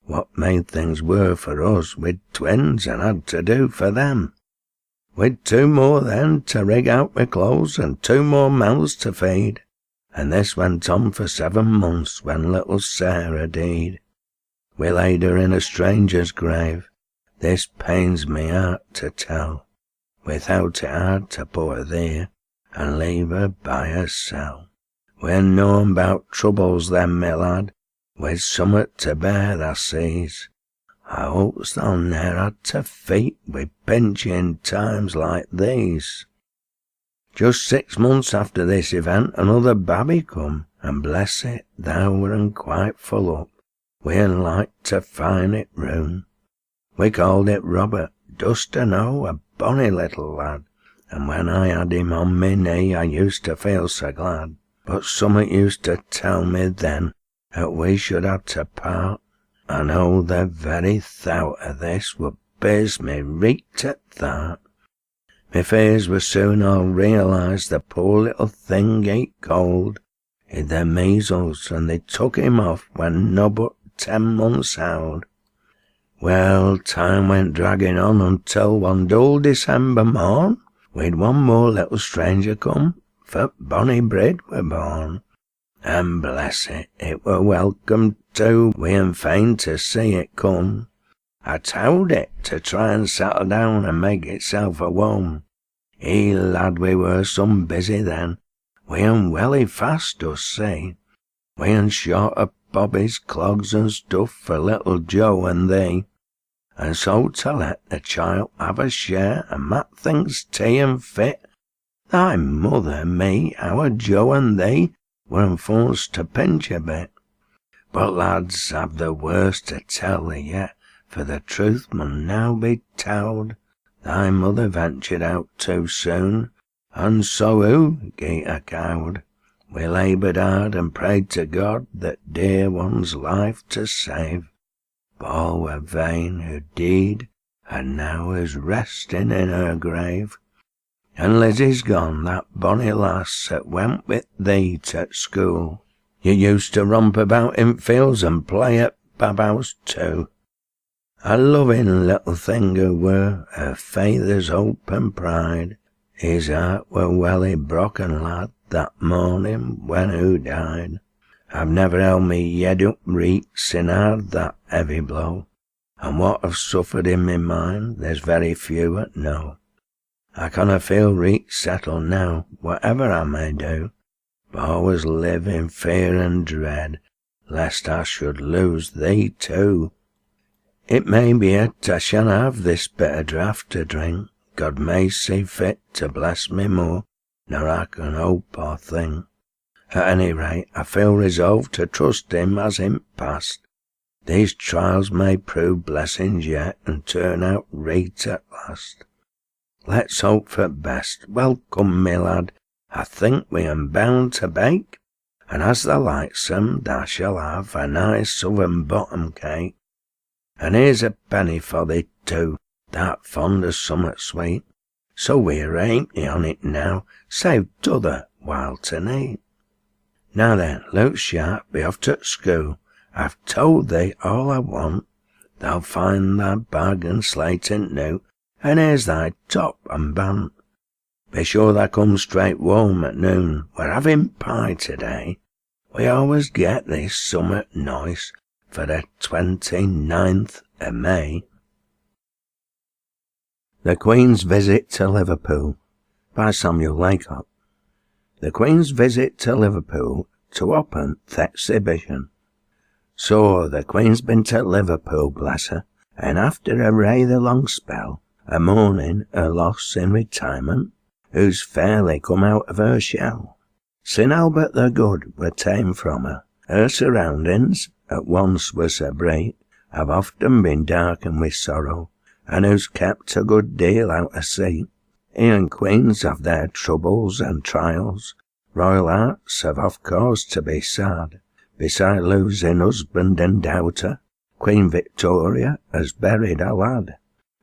What made things were for us, we'd twins, and had to do for them. We'd 2 more then to rig out with clothes, and 2 more mouths to feed. And this went on for 7 months, when little Sarah died. We laid her in a stranger's grave. This pains me heart to tell. Without it hard to put her there, and leave her by herself. We're known 'bout troubles then, my lad, with summat to bear thou sees. I hopes thou ne'er had to feet with pinching times like these. Just 6 months after this event, another babby come, and bless it, thou weren quite full up. We'n like to find it room. We called it Robert, dost know, a bonny little lad, and when I had him on me knee, I used to feel so glad. But summat used to tell me then, that we should have to part. I know the very thought of this would biz me reeked at that. Me fears were soon all realised the poor little thing ate cold. He'd the measles, and they took him off when nobbut 10 months old. Well, time went dragging on until one dull December morn, we'd one more little stranger come, for bonny Brid were born. And bless it, it were welcome too, we'n fain to see it come. I towed it to try and settle down and make itself a home. Lad, we were some busy then, we'n welly fast dost see. We'n short of bobbies, clogs and stuff for little Joe and thee. And so to let the child have a share and mak things tea and fit, thy mother, me, our Joe and thee weren forced to pinch a bit. But lads, I've the worst to tell thee yet, for the truth mun now be towed. Thy mother ventured out too soon, and so who gate a cowed. We laboured hard and prayed to God that dear one's life to save. But all were vain who died, and now is resting in her grave. And Lizzie's gone, that bonny lass that went with thee to school. You used to romp about in fields and play at Babhouse too. A loving little thing who were her feyther's hope and pride. His heart were welly broken, lad, that morning when who died. I've never held me head up reet sin hard that heavy blow, and what I've suffered in me mind, there's very few that know. I canna feel reet settled now, whatever I may do, but always live in fear and dread, lest I should lose thee too. It may be it I shanna have this bitter draught to drink. God may see fit to bless me more nor I can hope or think. At any rate, I feel resolved to trust him as in past. These trials may prove blessings yet, and turn out right at last. Let's hope for best. Welcome, me lad. I think we am bound to bake, and as the lightsome, thou shall have a nice southern bottom cake. And here's a penny for thee too, thou'rt fond of summat sweet. So we're ain't on it now, save t'other while to need. Now then, look sharp, be off to school. I've told thee all I want. Thou'll find thy bargain slating new, and here's thy top and band. Be sure thou come straight home at noon. We're having pie today. We always get this summat nice for the 29th of May. The Queen's Visit to Liverpool by Samuel Laycock. The Queen's visit to Liverpool to open th' exhibition. So the Queen's been to Liverpool, bless her, and after a rather long spell, a mourning her loss in retirement, who's fairly come out of her shell. Sin Albert the Good were ta'en from her surroundings, at once were so bright, have often been darkened with sorrow, and who's kept a good deal out of sight. E'en queens have their troubles and trials, royal hearts have oft cause to be sad. Beside losing husband and daughter, Queen Victoria has buried a lad.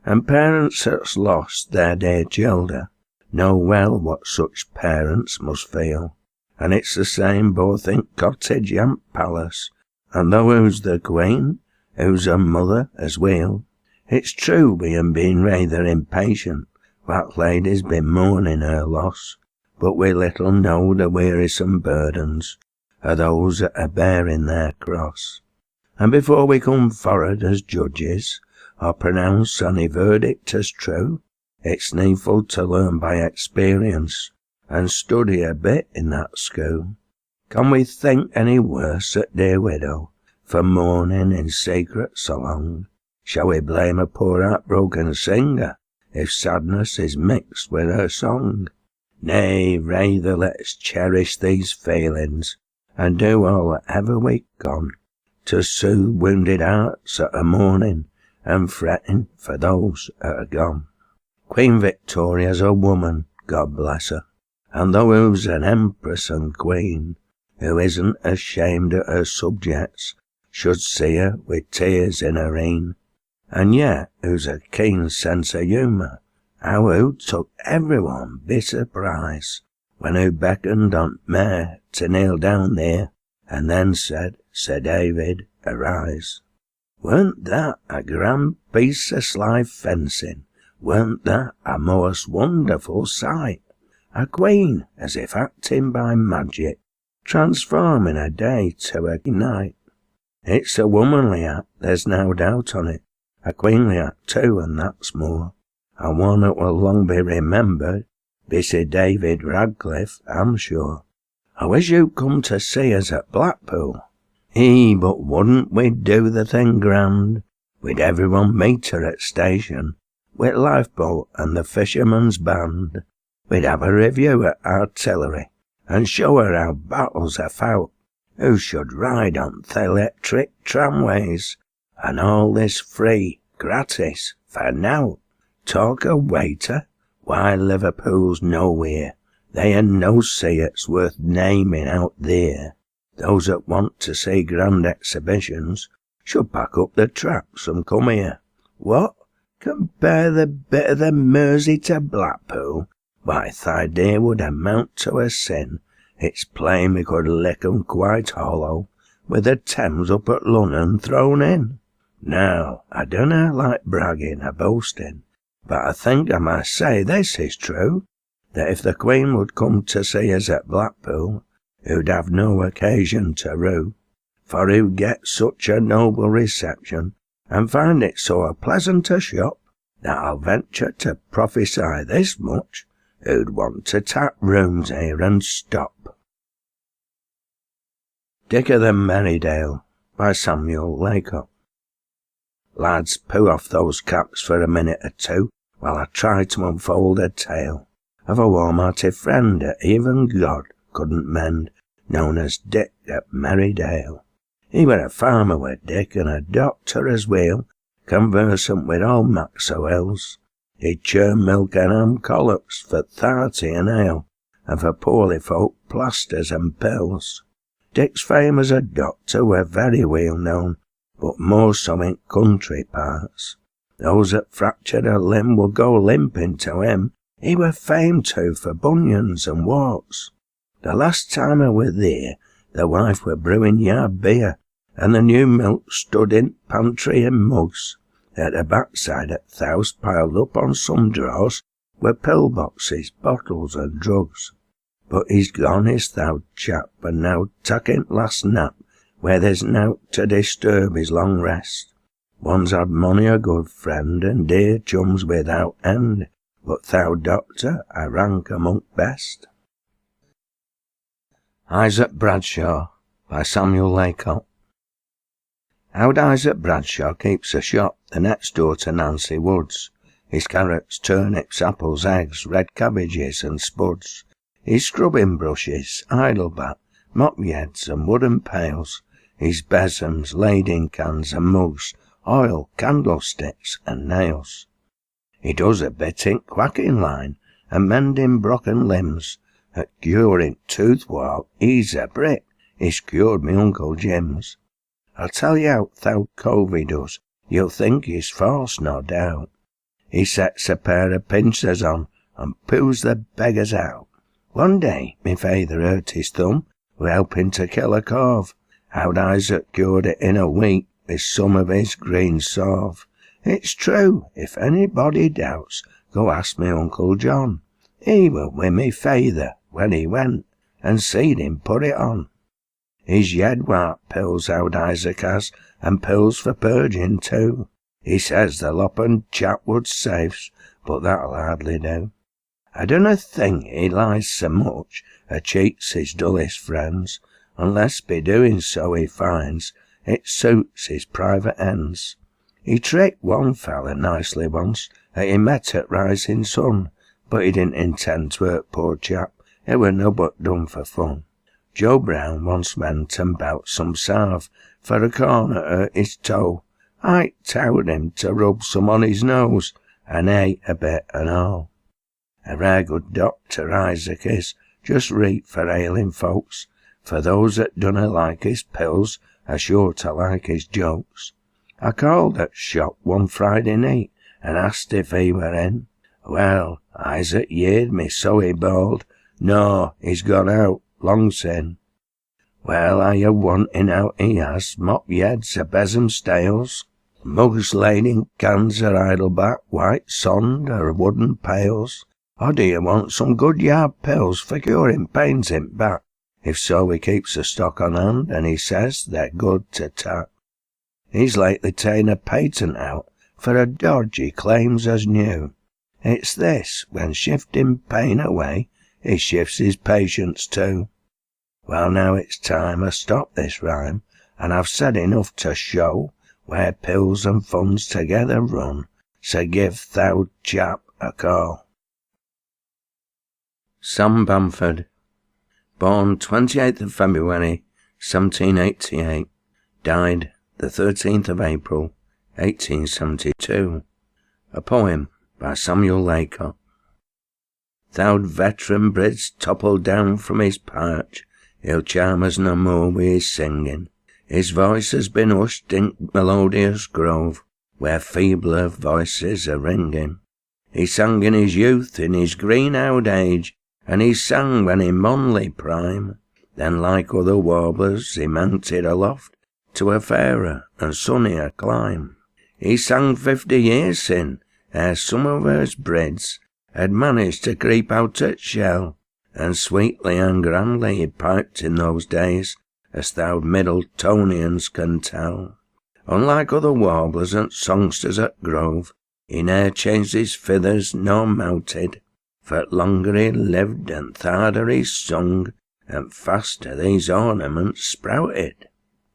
And parents that's lost their dear childer know well what such parents must feel. And it's the same both in cottage and palace, and though who's the Queen, who's her mother as well. It's true we han been rather impatient, that lady's been mourning her loss, but we little know the wearisome burdens of those that are bearing their cross. And before we come forward as judges, or pronounce any verdict as true, it's needful to learn by experience, and study a bit in that school. Can we think any worse at dear widow, for mourning in secret so long? Shall we blame a poor heartbroken singer, if sadness is mixed with her song? Nay, rather let's cherish these feelings, and do all that ever we can, to soothe wounded hearts that are mourning, and fretting for those that are gone. Queen Victoria's a woman, God bless her, and though who's an empress and queen, who isn't ashamed that her subjects should see her with tears in her een, and yet who's a keen sense of humour, how who took everyone by surprise when who beckoned Aunt Mare to kneel down there, and then said, Sir David, arise. Weren't that a grand piece of sly fencing? Weren't that a most wonderful sight? A queen, as if acting by magic, transforming a day to a night. It's a womanly act, there's no doubt on it, a queenly act too, and that's more, and one that will long be remembered by Sir David Radcliffe, I'm sure. I wish you'd come to see us at Blackpool. But wouldn't we do the thing grand? We'd everyone meet her at station, with lifeboat and the fisherman's band. We'd have a review at artillery, and show her how battles are fought, who should ride on th' electric tramways, and all this free, gratis, for nowt. Talk a waiter, why Liverpool's nowhere. They han no seats worth naming out there. Those that want to see grand exhibitions should pack up the traps and come here. What? Compare the bit of the Mersey to Blackpool? Why, th' idea would amount to a sin. It's plain we could lick 'em quite hollow, with the Thames up at Lunnon thrown in. Now, I dunna like bragging or boasting, but I think I must say this is true, that if the Queen would come to see us at Blackpool, who'd have no occasion to rue, for who'd get such a noble reception, and find it so a pleasant a shop, that I'll venture to prophesy this much, who'd want to tap rooms here and stop. Dick o' the Merrydale by Samuel Laycock. Lads, poo off those caps for a minute or two, while I try to unfold a tale of a warm-hearted friend that even God couldn't mend, known as Dick at Merrydale. He were a farmer were Dick, and a doctor as well, conversant with old Mac so wells. He'd churn milk and ham collops for 30 an ale, and for poorly folk plasters and pills. Dick's fame as a doctor were very well known, but more so in country parts. Those that fractured a limb would go limping to him. He were famed too for bunions and warts. The last time I were there, the wife were brewing yard beer, and the new milk stood in pantry in mugs. At the backside at the house, piled up on some drawers, were pill boxes, bottles and drugs. But he's gone, his thou chap, and now tucking last nap, where there's nowt to disturb his long rest. One's had mony a good friend, and dear chums without end, but thou doctor I rank among best. Isaac Bradshaw by Samuel Laycock. How'd Isaac Bradshaw keeps a shop the next door to Nancy Wood's. His carrots, turnips, apples, eggs, red cabbages and spuds. His scrubbing brushes, idle bat, mop heads and wooden pails. His besoms, lading cans and mugs, oil, candlesticks and nails. He does a bit in quacking line and mending broken limbs. At curing tooth warp, he's a brick. He's cured me Uncle Jim's. I'll tell you how thou cove he does. You'll think he's false, no doubt. He sets a pair of pincers on and poos the beggars out. One day, me feyther hurt his thumb with helping to kill a cove. How'd Isaac cured it in a week with some of his green salve. It's true, if anybody doubts, go ask me Uncle John. He were with me feyther when he went, and seed him put it on. His yedwart pills how'd Isaac has, and pills for purging too. He says the loppin' chap would safes, but that'll hardly do. I dunna think he lies so much, or cheats his dullest friends, unless be doing so he finds it suits his private ends. He tricked one feller nicely once that he met at rising sun, but he didn't intend to hurt poor chap, it were nobbut done for fun. Joe Brown once went and bout some salve for a corner hurt his toe. I towed him to rub some on his nose, and ate a bit and all. A rare good doctor Isaac is, just reet for ailing folks, for those that dunna like his pills are sure to like his jokes. I called at shop one Friday night, and asked if he were in. Well, Isaac yeared me so he bawled, "No, he's gone out, long sin." Well, I a wanting out he has, mop heads, a besom stales, mugs lading cans of idle bat, white sond, or wooden pails. Or do you want some good yard pills for curing pains in back? If so, he keeps a stock on hand, and he says they're good to tap. He's lately ta'en a patent out for a dodge he claims as new. It's this, when shifting pain away, he shifts his patients too. Well, now it's time I stop this rhyme, and I've said enough to show where pills and funds together run, so give thou chap a call. Sam Bamford, born 28th of February 1788, died the 13th of April 1872. A poem by Samuel Laycock. Thou'd veteran Brid's toppled down from his perch, he'll charm us no more with his singing. His voice has been hushed in melodious grove, where feebler voices are ringing. He sang in his youth, in his green-howed age, and he sang when in monly prime. Then like other warblers he mounted aloft to a fairer and sunnier clime. He sang 50 years sin, ere some of his brids had managed to creep out at shell, and sweetly and grandly he piped in those days, as thou Middletonians can tell. Unlike other warblers and songsters at Grove, he ne'er changed his fithers nor mounted, for longer he lived and harder he sung, and faster these ornaments sprouted.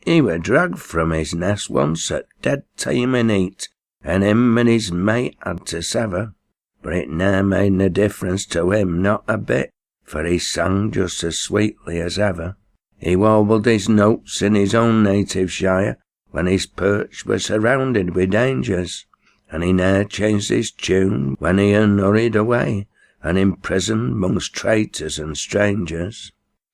He were dragged from his nest once at dead time and heat, and him and his mate had to sever. But it ne'er made no difference to him, not a bit, for he sang just as sweetly as ever. He warbled his notes in his own native shire, when his perch was surrounded with dangers, and he ne'er changed his tune when he hurried away, and imprisoned mongst traitors and strangers.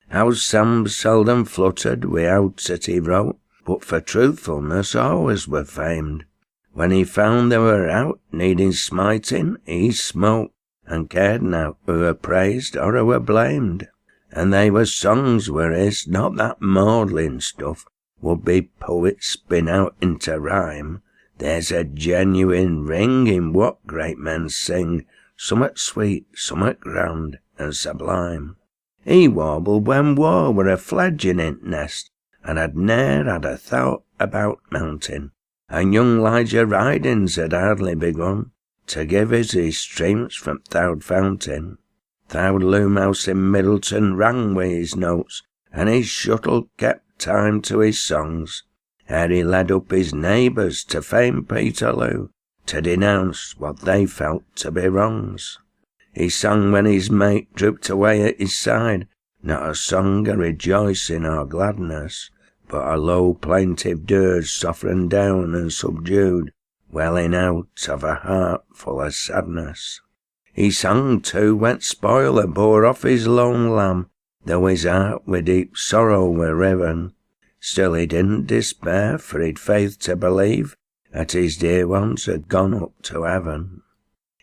How Sam seldom fluttered wi' aught that he wrote, but for truthfulness always were famed. When he found they were out needing smiting, he smote, and cared not who were praised or who were blamed. And they were songs were his, not that maudlin stuff would be poets spin out into rhyme. There's a genuine ring in what great men sing, summat sweet, summat grand and sublime. He warbled when war were a fledging in nest, and had ne'er had a thought about mounting, and young Elijah Ridings had hardly begun to give us his streams from Thowd fountain. Thowd loomhouse in Middleton rang wi' his notes, and his shuttle kept time to his songs, ere he led up his neighbours to famed Peterloo, to denounce what they felt to be wrongs. He sang when his mate drooped away at his side, not a song of rejoicing or gladness, but a low plaintive dirge softened down and subdued, welling out of a heart full of sadness. He sang too when spoiler bore off his lone lamb, though his heart with deep sorrow were riven. Still he didn't despair, for he'd faith to believe that his dear ones had gone up to heaven.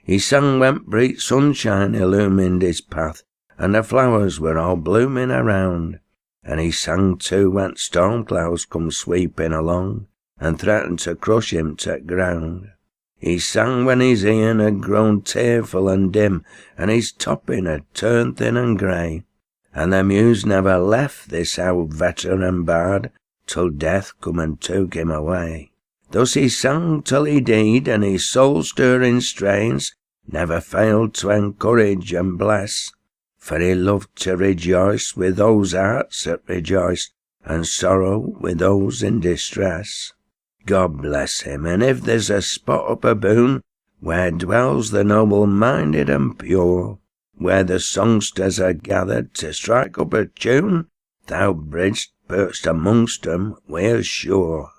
He sang when bright sunshine illumined his path, and the flowers were all blooming around. And he sang too when storm clouds come sweeping along, and threatened to crush him to ground. He sang when his e'en had grown tearful and dim, and his topping had turned thin and grey. And the muse never left this old veteran bard, till death come and took him away. Thus he sang till he died, and his soul-stirring strains never failed to encourage and bless, for he loved to rejoice with those hearts that rejoiced, and sorrow with those in distress. God bless him, and if there's a spot up aboon where dwells the noble-minded and pure, where the songsters are gathered to strike up a tune, thou bridge perched amongst 'em, we're sure.